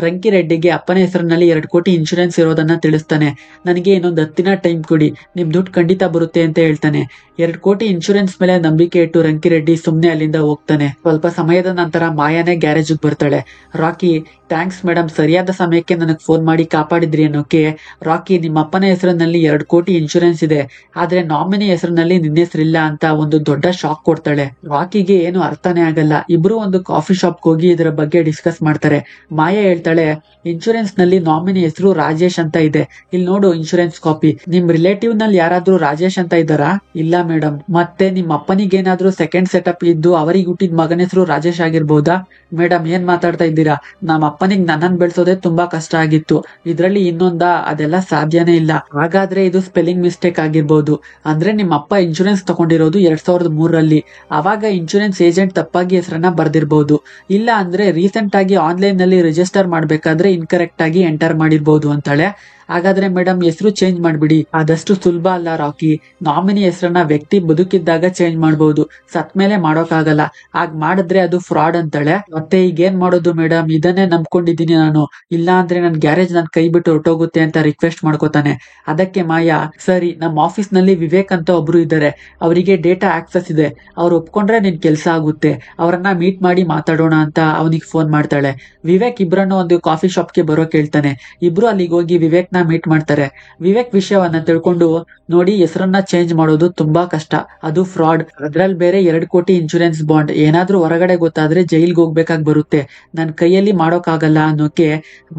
[SPEAKER 1] ರಂಕಿರೆಡ್ಡಿಗೆ ಅಪ್ಪನ ಹೆಸರಿನಲ್ಲಿ 2 ಕೋಟಿ ಇನ್ಶೂರೆನ್ಸ್ ಇರೋದನ್ನ ತಿಳಿಸ್ತಾನೆ. ನನಗೆ ಇನ್ನೊಂದ್ 10 ದಿನ ಟೈಮ್ ಕೊಡಿ, ನಿಮ್ ದುಡ್ಡು ಖಂಡಿತ ಬರುತ್ತೆ ಅಂತ ಹೇಳ್ತಾನೆ. 2 ಕೋಟಿ ಇನ್ಶೂರೆನ್ಸ್ ಮೇಲೆ ನಂಬಿಕೆ ಇಟ್ಟು ರಂಕಿರೆಡ್ಡಿ ಸುಮ್ನೆ ಅಲ್ಲಿಂದ ಹೋಗ್ತಾನೆ. ಸ್ವಲ್ಪ ಸಮಯದ ನಂತರ ಮಾಯಾನೇ ಗ್ಯಾರೇಜ್ ಬರ್ತಾಳೆ. ರಾಕಿ, ಥ್ಯಾಂಕ್ಸ್ ಮೇಡಮ್, ಸರಿಯಾದ ಸಮಯಕ್ಕೆ ನನಗ್ ಫೋನ್ ಮಾಡಿ ಕಾಪಾಡಿದ್ರಿ ಅನ್ನೋಕೆ, ರಾಕಿ, ನಿಮ್ಮ ಅಪ್ಪನ ಹೆಸರಿನಲ್ಲಿ 2 ಕೋಟಿ ಇನ್ಶೂರೆನ್ಸ್ ಇದೆ, ಆದ್ರೆ ನಾಮಿನಿ ಹೆಸರಿನಲ್ಲಿ ನಿನ್ನ ಹೆಸರಿಲ್ಲ ಅಂತ ಒಂದು ದೊಡ್ಡ ಶಾಕ್ ಕೊಡ್ತಾಳೆ. ರಾಕಿಗೆ ಏನು ಅರ್ಥನೇ ಆಗಲ್ಲ. ಇಬ್ರು ಒಂದು ಕಾಫಿ ಶಾಪ್ ಹೋಗಿ ಇದರ ಬಗ್ಗೆ ಡಿಸ್ಕಸ್ ಮಾಡ್ತಾರೆ. ಮಾಯಾ ಹೇಳ್ತಾಳೆ, ಇನ್ಶೂರೆನ್ಸ್ ನಲ್ಲಿ ನಾಮಿನಿ ಹೆಸರು ರಾಜೇಶ್ ಅಂತ ಇದೆ, ಇಲ್ಲಿ ನೋಡು ಇನ್ಶೂರೆನ್ಸ್ ಕಾಪಿ. ನಿಮ್ ರಿಲೇಟಿವ್ ನಲ್ಲಿ ಯಾರಾದ್ರೂ ರಾಜೇಶ್ ಅಂತ ಇದ್ದಾರಾ? ಇಲ್ಲ ಮೇಡಮ್. ಮತ್ತೆ ನಿಮ್ಮ ಅಪ್ಪನಿಗೆ ಏನಾದ್ರೂ ಸೆಕೆಂಡ್ ಸೆಟಪ್ ಇದ್ದು ಅವರಿಗೆ ಹುಟ್ಟಿದ ಮಗನ ಹೆಸರು ರಾಜೇಶ್ ಆಗಿರ್ಬೋದಾ? ಮೇಡಮ್, ಏನ್ ಮಾತಾಡ್ತಾ ಇದ್ದೀರಾ, ನಮ್ಮ ಅಪ್ಪನಿಗೆ ನನ್ನನ್ ಬೆಳೆಸೋದೇ ತುಂಬಾ ಕಷ್ಟ ಆಗಿತ್ತು, ಇದ್ರಲ್ಲಿ ಇನ್ನೊಂದ, ಅದೆಲ್ಲ ಸಾಧ್ಯನೇ ಇಲ್ಲ. ಹಾಗಾದ್ರೆ ಇದು ಸ್ಪೆಲ್ಲಿಂಗ್ ಮಿಸ್ಟೇಕ್ ಆಗಿರ್ಬೋದು. ಅಂದ್ರೆ ನಿಮ್ಮ ಅಪ್ಪ ಇನ್ಶೂರೆನ್ಸ್ ತಗೊಂಡಿರೋದು 2003ರಲ್ಲಿ, ಅವಾಗ ಇನ್ಶೂರೆನ್ಸ್ ಏಜೆಂಟ್ ತಪ್ಪಾಗಿ ಹೆಸರನ್ನ ಬರ್ದಿರ್ಬೋದು. ಇಲ್ಲ ಅಂದ್ರೆ ರೀಸೆಂಟ್ ಆಗಿ ಆನ್ಲೈನ್ ನಲ್ಲಿ ರಿಜಿಸ್ಟರ್ ಮಾಡ್ಬೇಕಾದ್ರೆ ಇನ್ಕರೆಕ್ಟ್ ಆಗಿ ಎಂಟರ್ ಮಾಡಿರ್ಬೋದು ಅಂತಾಳೆ. ಹಾಗಾದ್ರೆ ಮೇಡಮ್, ಹೆಸರು ಚೇಂಜ್ ಮಾಡ್ಬಿಡಿ, ಅದಷ್ಟು ಸುಲಭ ಅಲ್ಲ ರಾಕಿ. ನಾಮಿನಿ ಹೆಸರನ್ನ ವ್ಯಕ್ತಿ ಬದುಕಿದ್ದಾಗ ಚೇಂಜ್ ಮಾಡಬಹುದು, ಸತ್ ಮೇಲೆ ಮಾಡೋಕ್ಕಾಗಲ್ಲ. ಹಾಗ್ ಮಾಡಿದ್ರೆ ಅದು ಫ್ರಾಡ್ ಅಂತಾಳೆ. ಮತ್ತೆ ಈಗ ಏನ್ ಮಾಡೋದು ಮೇಡಮ್, ಇದನ್ನೇ ನಂಬ್ಕೊಂಡಿದ್ದೀನಿ ನಾನು, ಇಲ್ಲ ಅಂದ್ರೆ ನನ್ ಗ್ಯಾರೇಜ್ ನನ್ ಕೈ ಬಿಟ್ಟು ಹೊರಟೋಗುತ್ತೆ ಅಂತ ರಿಕ್ವೆಸ್ಟ್ ಮಾಡ್ಕೋತಾನೆ. ಅದಕ್ಕೆ ಮಾಯಾ, ಸರಿ, ನಮ್ಮ ಆಫೀಸ್ ನಲ್ಲಿ ವಿವೇಕ್ ಅಂತ ಒಬ್ರು ಇದ್ದಾರೆ, ಅವರಿಗೆ ಡೇಟಾ ಆಕ್ಸೆಸ್ ಇದೆ, ಅವ್ರು ಒಪ್ಕೊಂಡ್ರೆ ನಿನ್ ಕೆಲ್ಸ ಆಗುತ್ತೆ, ಅವರನ್ನ ಮೀಟ್ ಮಾಡಿ ಮಾತಾಡೋಣ ಅಂತ ಅವನಿಗೆ ಫೋನ್ ಮಾಡ್ತಾಳೆ. ವಿವೇಕ್ ಇಬ್ರನ್ನು ಒಂದು ಕಾಫಿ ಶಾಪ್ಗೆ ಬರೋಕ್ ಹೇಳ್ತಾನೆ. ಇಬ್ರು ಅಲ್ಲಿಗೆ ಹೋಗಿ ವಿವೇಕ್ ನ ಮೀಟ್ ಮಾಡ್ತಾರೆ. ವಿವೇಕ್ ವಿಷಯವನ್ನ ತಿಳ್ಕೊಂಡು, ನೋಡಿ ಹೆಸರನ್ನ ಚೇಂಜ್ ಮಾಡೋದು ತುಂಬಾ ಕಷ್ಟ, ಅದು ಫ್ರಾಡ್, ಅದ್ರಲ್ಲಿ ಬೇರೆ 2 ಕೋಟಿ ಇನ್ಶೂರೆನ್ಸ್ ಬಾಂಡ್, ಏನಾದ್ರೂ ಹೊರಗಡೆ ಗೊತ್ತಾದ್ರೆ ಜೈಲ್ಗೆ ಹೋಗ್ಬೇಕಾಗ್ ಬರುತ್ತೆ, ನನ್ ಕೈಯಲ್ಲಿ ಮಾಡೋಕ್ಕಾಗಲ್ಲ ಅನ್ನೋಕೆ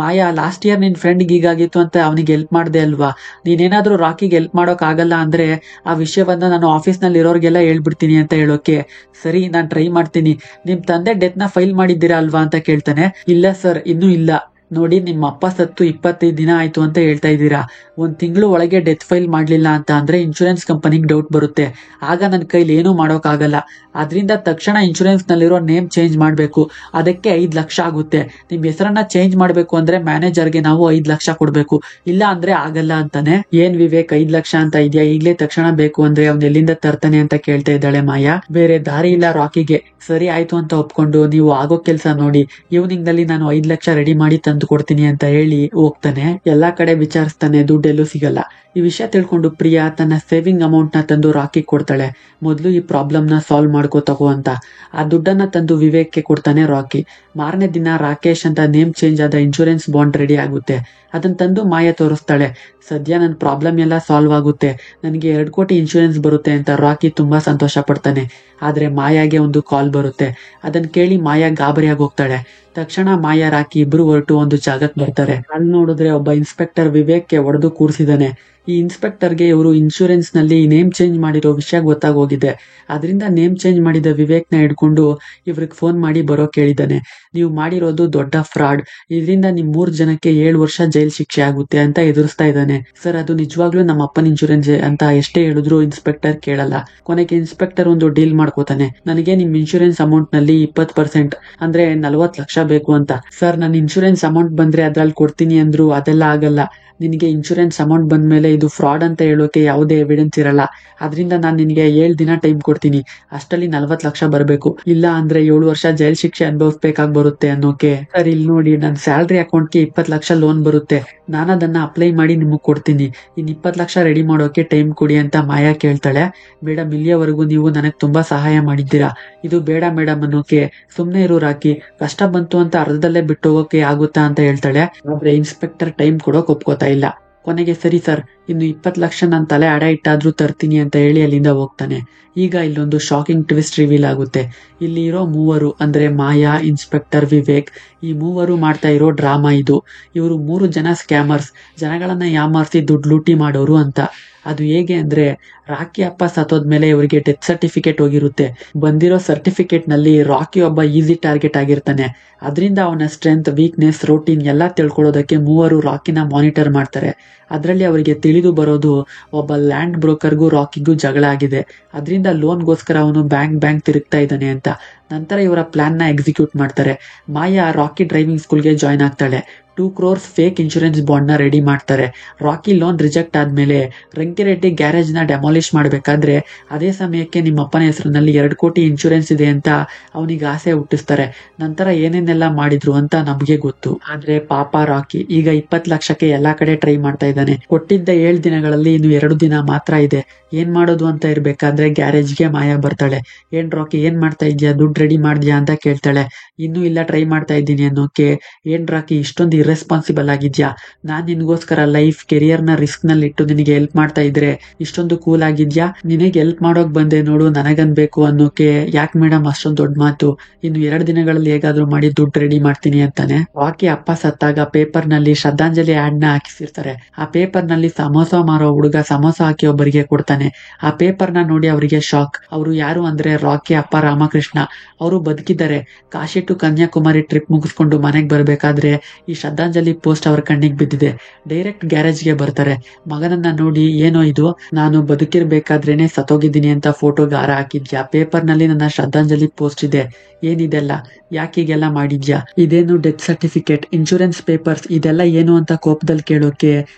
[SPEAKER 1] ಮಾಯಾ ಲಾಸ್ಟ್ ಇಯರ್ ನಿನ್ ಫ್ರೆಂಡ್ ಹೀಗಾಗಿತ್ತು ಅಂತ ಅವನಿಗೆ ಹೆಲ್ಪ್ ಮಾಡ್ದೆ ಅಲ್ವಾ, ನೀನೇನಾದ್ರೂ ರಾಕಿಗೆ ಹೆಲ್ಪ್ ಮಾಡೋಕ್ ಆಗಲ್ಲ ಅಂದ್ರೆ ಆ ವಿಷಯವನ್ನ ನಾನು ಆಫೀಸ್ ನಲ್ಲಿ ಇರೋರ್ಗೆಲ್ಲ ಹೇಳ್ಬಿಡ್ತೀನಿ ಅಂತ ಹೇಳೋಕೆ, ಸರಿ ನಾನ್ ಟ್ರೈ ಮಾಡ್ತೀನಿ, ನಿಮ್ ತಂದೆ ಡೆತ್ ನ ಫೈಲ್ ಮಾಡಿದ್ದೀರಾ ಅಲ್ವಾ ಅಂತ ಕೇಳ್ತಾನೆ. ಇಲ್ಲ ಸರ್, ಇನ್ನೂ ಇಲ್ಲ. ನೋಡಿ, ನಿಮ್ಮ ಅಪ್ಪ ಸತ್ತು 25 ದಿನ ಆಯ್ತು ಅಂತ ಹೇಳ್ತಾ ಇದ್ದೀರಾ, 1 ತಿಂಗಳು ಒಳಗೆ ಡೆತ್ ಫೈಲ್ ಮಾಡ್ಲಿಲ್ಲ ಅಂತ ಅಂದ್ರೆ ಇನ್ಶೂರೆನ್ಸ್ ಕಂಪನಿಗೆ ಡೌಟ್ ಬರುತ್ತೆ, ಆಗ ನನ್ನ ಕೈಲಿ ಏನೂ ಮಾಡೋಕ್ಕಾಗಲ್ಲ. ಅದರಿಂದ ತಕ್ಷಣ ಇನ್ಶೂರೆನ್ಸ್ ನಲ್ಲಿರೋ ನೇಮ್ ಚೇಂಜ್ ಮಾಡ್ಬೇಕು, ಅದಕ್ಕೆ 5 ಲಕ್ಷ ಆಗುತ್ತೆ. ನಿಮ್ ಹೆಸರನ್ನ ಚೇಂಜ್ ಮಾಡ್ಬೇಕು ಅಂದ್ರೆ ಮ್ಯಾನೇಜರ್ಗೆ ನಾವು 5 ಲಕ್ಷ ಕೊಡ್ಬೇಕು, ಇಲ್ಲ ಅಂದ್ರೆ ಆಗಲ್ಲ ಅಂತಾನೆ. ಏನ್ ವಿವೇಕ್ 5 ಲಕ್ಷ ಅಂತ ಇದೆಯಾ, ಈಗ್ಲೇ ತಕ್ಷಣ ಬೇಕು ಅಂದ್ರೆ ಅವ್ನ್ ಎಲ್ಲಿಂದ ತರ್ತಾನೆ ಅಂತ ಕೇಳ್ತಾ ಇದ್ದಾಳೆ ಮಾಯಾ. ಬೇರೆ ದಾರಿ ಇಲ್ಲ ರಾಕಿಗೆ. ಸರಿ ಆಯ್ತು ಅಂತ ಒಪ್ಕೊಂಡು, ನೀವು ಆಗೋ ಕೆಲ್ಸ ನೋಡಿ, ಈವ್ನಿಂಗ್ ನಲ್ಲಿ ನಾನು 5 ಲಕ್ಷ ರೆಡಿ ಮಾಡಿ ತಂದು ಕೊಡ್ತೀನಿ ಅಂತ ಹೇಳಿ ಹೋಗ್ತಾನೆ. ಎಲ್ಲಾ ಕಡೆ ವಿಚಾರಿಸ್ತಾನೆ, ದುಡ್ಡೆಲ್ಲೂ ಸಿಗಲ್ಲ. ಈ ವಿಷಯ ತಿಳ್ಕೊಂಡು ಪ್ರಿಯಾ ತನ್ನ ಸೇವಿಂಗ್ ಅಮೌಂಟ್ ನ ತಂದು ರಾಕಿ ಕೊಡ್ತಾಳೆ, ಮೊದ್ಲು ಈ ಪ್ರಾಬ್ಲಮ್ ನ ಸಾಲ್ವ್ ಮಾಡ್ಕೋ ತಗೋ ಅಂತ. ಆ ದುಡ್ಡನ್ನ ತಂದು ವಿವೇಕ್ಗೆ ಕೊಡ್ತಾನೆ ರಾಕಿ. ಮಾರನೇ ದಿನ ರಾಕೇಶ್ ಅಂತ ನೇಮ್ ಚೇಂಜ್ ಆದ ಇನ್ಶೂರೆನ್ಸ್ ಬಾಂಡ್ ರೆಡಿ ಆಗುತ್ತೆ. ಅದನ್ನ ತಂದು ಮಾಯಾ ತೋರಿಸ್ತಾಳೆ. ಸದ್ಯ ನನ್ನ ಪ್ರಾಬ್ಲಮ್ ಎಲ್ಲ ಸಾಲ್ವ್ ಆಗುತ್ತೆ, ನನಗೆ 2 ಕೋಟಿ ಇನ್ಶೂರೆನ್ಸ್ ಬರುತ್ತೆ ಅಂತ ರಾಕಿ ತುಂಬಾ ಸಂತೋಷ ಪಡ್ತಾನೆ. ಆದ್ರೆ ಮಾಯಾಗೆ ಒಂದು ಕಾಲ್ ಬರುತ್ತೆ. ಅದನ್ನ ಕೇಳಿ ಮಾಯಾ ಗಾಬರಿಯಾಗಿ ಹೋಗ್ತಾಳೆ. ತಕ್ಷಣ ಮಾಯಾ ರಾಕಿ ಇಬ್ರು ಹೊರಟು ಒಂದು ಜಾಗಕ್ಕೆ ಬರ್ತಾರೆ. ಅಲ್ಲಿ ನೋಡಿದ್ರೆ ಒಬ್ಬ ಇನ್ಸ್ಪೆಕ್ಟರ್ ವಿವೇಕ್ಗೆ ಹೊಡೆದು ಕೂರಿಸಿದಾನೆ. ಈ ಇನ್ಸ್ಪೆಕ್ಟರ್ಗೆ ಇವರು ಇನ್ಶೂರೆನ್ಸ್ ನಲ್ಲಿ ನೇಮ್ ಚೇಂಜ್ ಮಾಡಿರೋ ವಿಷಯ ಗೊತ್ತಾಗೋಗಿದೆ. ಅದರಿಂದ ನೇಮ್ ಚೇಂಜ್ ಮಾಡಿದ ವಿವೇಕ್ ನ ಹಿಡ್ಕೊಂಡು ಇವ್ರಿಗೆ ಫೋನ್ ಮಾಡಿ ಬರೋ ಕೇಳಿದ್ದಾನೆ. ನೀವು ಮಾಡಿರೋದು ದೊಡ್ಡ ಫ್ರಾಡ್, ಇದರಿಂದ ನಿಮ್ 3 ಜನಕ್ಕೆ 7 ವರ್ಷ ಜೈಲ್ ಶಿಕ್ಷೆ ಆಗುತ್ತೆ ಅಂತ ಎದುರಿಸ್ತಾ ಇದ್ದಾನೆ. ಸರ್, ಅದು ನಿಜವಾಗ್ಲೂ ನಮ್ಮ ಅಪ್ಪನ ಇನ್ಶೂರೆನ್ಸ್ ಅಂತ ಎಷ್ಟೇ ಹೇಳಿದ್ರು ಇನ್ಸ್ಪೆಕ್ಟರ್ ಕೇಳಲ್ಲ. ಕೊನೆಗೆ ಇನ್ಸ್ಪೆಕ್ಟರ್ ಒಂದು ಡೀಲ್ ಮಾಡ್ಕೋತಾನೆ. ನನಗೆ ನಿಮ್ ಇನ್ಶೂರೆನ್ಸ್ ಅಮೌಂಟ್ ನಲ್ಲಿ 20% ಅಂದ್ರೆ 40 ಲಕ್ಷ ಬೇಕು ಅಂತ. ಸರ್, ನನ್ನ ಇನ್ಶೂರೆನ್ಸ್ ಅಮೌಂಟ್ ಬಂದ್ರೆ ಅದ್ರಲ್ಲಿ ಕೊಡ್ತೀನಿ ಅಂದ್ರು, ಅದೆಲ್ಲ ಆಗಲ್ಲ. ನಿನಗೆ ಇನ್ಶೂರೆನ್ಸ್ ಅಮೌಂಟ್ ಬಂದ್ಮೇಲೆ ಇದು ಫ್ರಾಡ್ ಅಂತ ಹೇಳೋಕೆ ಯಾವುದೇ ಎವಿಡೆನ್ಸ್ ಇರಲ್ಲ. ಅದರಿಂದ ನಾನು ನಿನಗೆ 7 ದಿನ ಟೈಮ್ ಕೊಡ್ತೀನಿ, ಅಷ್ಟರಲ್ಲಿ 40 ಲಕ್ಷ ಬರಬೇಕು, ಇಲ್ಲ ಅಂದ್ರೆ 7 ವರ್ಷ ಜೈಲ್ ಶಿಕ್ಷೆ ಅನುಭವಿಸ್ಬೇಕಾಗಿ ಬರುತ್ತೆ ಅನ್ನೋಕೆ. ಸರ್, ಇಲ್ಲಿ ನೋಡಿ, ನನ್ನ ಸ್ಯಾಲ್ರಿ ಅಕೌಂಟ್ಗೆ 20 ಲಕ್ಷ ಲೋನ್ ಬರುತ್ತೆ, ನಾನು ಅದನ್ನ ಅಪ್ಲೈ ಮಾಡಿ ನಿಮಗೆ ಕೊಡ್ತೀನಿ, ಇನ್ 20 ಲಕ್ಷ ರೆಡಿ ಮಾಡೋಕೆ ಟೈಮ್ ಕೊಡಿ ಅಂತ ಮಾಯಾ ಕೇಳ್ತಾಳೆ. ಮೇಡಮ್, ಇಲ್ಲಿಯವರೆಗೂ ನೀವು ನನಗೆ ತುಂಬಾ ಸಹಾಯ ಮಾಡಿದ್ದೀರಾ, ಇದು ಬೇಡ ಮೇಡಮ್ ಅನ್ನೋಕೆ, ಸುಮ್ನೆ ಇರು ರಾಕಿ, ಕಷ್ಟ ಬಂತು ಅಂತ ಅರ್ಧದಲ್ಲೇ ಬಿಟ್ಟು ಹೋಗೋಕೆ ಆಗುತ್ತಾ ಅಂತ ಹೇಳ್ತಾಳೆ. ಆದ್ರೆ ಇನ್ಸ್ಪೆಕ್ಟರ್ ಟೈಮ್ ಕೊಡೋಕೆ ಒಪ್ಕೋತಾ ಇಲ್ಲ. ಕೊನೆಗೆ ಸರಿ ಸರ್, ಇನ್ನು 20 ಲಕ್ಷ ನನ್ನ ತಲೆ ಅಡ ಇಟ್ಟಾದ್ರೂ ತರ್ತೀನಿ ಅಂತ ಹೇಳಿ ಅಲ್ಲಿಂದ ಹೋಗ್ತಾನೆ. ಈಗ ಇಲ್ಲೊಂದು ಶಾಕಿಂಗ್ ಟ್ವಿಸ್ಟ್ ರಿವೀಲ್ ಆಗುತ್ತೆ. ಇಲ್ಲಿ ಇರೋ 3 ಅಂದ್ರೆ ಮಾಯಾ, ಇನ್ಸ್ಪೆಕ್ಟರ್, ವಿವೇಕ್, ಈ 3 ಮಾಡ್ತಾ ಇರೋ ಡ್ರಾಮಾ ಇದು. ಇವರು 3 ಜನ ಸ್ಕ್ಯಾಮರ್ಸ್, ಜನಗಳನ್ನ ಯಾಮಾರಿಸಿ ದುಡ್ಡು ಲೂಟಿ ಮಾಡೋರು ಅಂತ. ಅದು ಹೇಗೆ ಅಂದ್ರೆ, ರಾಕಿ ಅಪ್ಪ ಸತ್ತೋದ್ಮೇಲೆ ಇವರಿಗೆ ಡೆತ್ ಸರ್ಟಿಫಿಕೇಟ್ ಹೋಗಿರುತ್ತೆ. ಬಂದಿರೋ ಸರ್ಟಿಫಿಕೇಟ್ ನಲ್ಲಿ ರಾಕಿ ಒಬ್ಬ ಈಸಿ ಟಾರ್ಗೆಟ್ ಆಗಿರ್ತಾನೆ. ಅದರಿಂದ ಅವನ ಸ್ಟ್ರೆಂತ್, ವೀಕ್ನೆಸ್, ರೋಟೀನ್ ಎಲ್ಲ ತಿಳ್ಕೊಳ್ಳೋದಕ್ಕೆ 3 ರಾಕಿನ ಮಾನಿಟರ್ ಮಾಡ್ತಾರೆ. ಅದರಲ್ಲಿ ಅವರಿಗೆ ತಿಳಿದು ಬರೋದು, ಒಬ್ಬ ಲ್ಯಾಂಡ್ ಬ್ರೋಕರ್ಗೂ ರಾಕಿಗೂ ಜಗಳ ಆಗಿದೆ, ಅದರಿಂದ ಲೋನ್ಗೋಸ್ಕರ ಅವನು ಬ್ಯಾಂಕ್ ತಿರುಗ್ತಾ ಇದ್ದಾನೆ ಅಂತ. ನಂತರ ಇವರ ಪ್ಲಾನ್ ನ ಎಕ್ಸಿಕ್ಯೂಟ್ ಮಾಡ್ತಾರೆ. ಮಾಯಾ ರಾಕಿ ಡ್ರೈವಿಂಗ್ ಸ್ಕೂಲ್ಗೆ ಜಾಯ್ನ್ ಆಗ್ತಾಳೆ. 2 crores ಫೇಕ್ ಇನ್ಶೂರೆನ್ಸ್ ಬಾಂಡ್ ನ ರೆಡಿ ಮಾಡ್ತಾರೆ. ರಾಕಿ ಲೋನ್ ರಿಜೆಕ್ಟ್ ಆದ್ಮೇಲೆ ರಂಕಿರೆಡ್ಡಿ ಗ್ಯಾರೇಜ್ ನ ಡೆಮಾಲಿಷ್ ಮಾಡ್ಬೇಕಾದ್ರೆ ಅದೇ ಸಮಯಕ್ಕೆ ನಿಮ್ಮ ಅಪ್ಪನ ಹೆಸರಿನಲ್ಲಿ 2 ಕೋಟಿ ಇನ್ಶೂರೆನ್ಸ್ ಇದೆ ಅಂತ ಅವನಿಗೆ ಆಸೆ ಹುಟ್ಟಿಸ್ತಾರೆ. ನಂತರ ಏನೇನೆಲ್ಲ ಮಾಡಿದ್ರು ಅಂತ ನಮಗೆ ಗೊತ್ತು. ಆದ್ರೆ ಪಾಪ ರಾಕಿ ಈಗ 20 ಲಕ್ಷಕ್ಕೆ ಎಲ್ಲಾ ಕಡೆ ಟ್ರೈ ಮಾಡ್ತಾ ಇದ್ದಾನೆ. ಕೊಟ್ಟಿದ್ದ 7 ದಿನಗಳಲ್ಲಿ ಇನ್ನು 2 ದಿನ ಮಾತ್ರ ಇದೆ. ಏನ್ ಮಾಡೋದು ಅಂತ ಇರ್ಬೇಕಾದ್ರೆ ಗ್ಯಾರೇಜ್ಗೆ ಮಾಯಾ ಬರ್ತಾಳೆ. ಏನ್ ರಾಕಿ, ಏನ್ ಮಾಡ್ತಾ ಇದ್ಯಾ, ದುಡ್ಡು ರೆಡಿ ಮಾಡ್ದ್ಯಾ ಅಂತ ಕೇಳ್ತಾಳೆ. ಇನ್ನೂ ಇಲ್ಲ, ಟ್ರೈ ಮಾಡ್ತಾ ಇದ್ದೀನಿ ಅನ್ನೋಕೆ. ಏನ್ ರಾಕಿ, ಇಷ್ಟೊಂದು ಇರ್ರೆಸ್ಪಾನ್ಸಿಬಲ್ ಆಗಿದ್ಯಾ, ನಾನ್ ನಿನ್ಗೋಸ್ಕರ ಲೈಫ್ ಕೆರಿಯರ್ ನ ರಿಸ್ಕ್ ನಲ್ಲಿ ಇಟ್ಟು ನಿನಗೆ ಹೆಲ್ಪ್ ಮಾಡ್ತಾ ಇದ್ರೆ ಇಷ್ಟೊಂದು ಕೂಲ್ ಆಗಿದ್ಯಾ, ನಿನಗೆ ಹೆಲ್ಪ್ ಮಾಡೋಕ್ ಬಂದೆ ನೋಡು, ನನಗನ್ಬೇಕು ಅನ್ನೋಕೆ. ಯಾಕೆ ಮೇಡಮ್ ಅಷ್ಟೊಂದು ದೊಡ್ಡ ಮಾತು, ಇನ್ನು 2 ದಿನಗಳಲ್ಲಿ ಹೇಗಾದ್ರೂ ಮಾಡಿ ದುಡ್ಡು ರೆಡಿ ಮಾಡ್ತೀನಿ ಅಂತಾನೆ. ರಾಕಿ ಅಪ್ಪ ಸತ್ತಾಗ ಪೇಪರ್ ನಲ್ಲಿ ಶ್ರದ್ಧಾಂಜಲಿ ಆಡ್ ನ ಹಾಕಿಸಿರ್ತಾರೆ. ಆ ಪೇಪರ್ ನಲ್ಲಿ ಸಮೋಸ ಮಾರೋ ಹುಡುಗ ಸಮೋಸ ಹಾಕಿ ಒಬ್ಬರಿಗೆ ಕೊಡ್ತಾನೆ. ಆ ಪೇಪರ್ ನ ನೋಡಿ ಅವರಿಗೆ ಶಾಕ್. ಅವರು ಯಾರು ಅಂದ್ರೆ ರಾಕಿ ಅಪ್ಪ ರಾಮಕೃಷ್ಣ. ಅವರು ಬದುಕಿದ್ದಾರೆ. ಕಾಶಿ ಟು ಕನ್ಯಾಕುಮಾರಿ ಟ್ರಿಪ್ ಮುಗಿಸ್ಕೊಂಡು ಮನೆಗೆ ಬರ್ಬೇಕಾದ್ರೆ ಈ ಶ್ರದ್ಧಾಂಜಲಿ ಪೋಸ್ಟ್ ಅವ್ರ ಕಣ್ಣಿಗೆ ಬಿದ್ದಿದೆ. ಡೈರೆಕ್ಟ್ ಗ್ಯಾರೇಜ್ಗೆ ಬರ್ತಾರೆ. ಮಗನನ್ನ ನೋಡಿ, ಏನೋ ಇದು, ನಾನು ಬದುಕಿರ್ಬೇಕಾದ್ರೇನೆ ಸತ್ತೋಗಿದ್ದೀನಿ ಅಂತ ಫೋಟೋಗೆ ಹಾರ ಹಾಕಿದ್ಯಾ, ಪೇಪರ್ ನಲ್ಲಿ ನನ್ನ ಶ್ರದ್ಧಾಂಜಲಿ ಪೋಸ್ಟ್ ಇದೆ, ಏನಿದೆಲ್ಲ, ಯಾಕೀಗೆಲ್ಲ ಮಾಡಿದ್ಯಾ, ಇದೇನು ಡೆತ್ ಸರ್ಟಿಫಿಕೇಟ್, ಇನ್ಶೂರೆನ್ಸ್ ಪೇಪರ್ಸ್, ಇದೆಲ್ಲ ಏನು ಅಂತ ಕೋಪದಲ್ಲಿ ಕೇಳೋಕೆ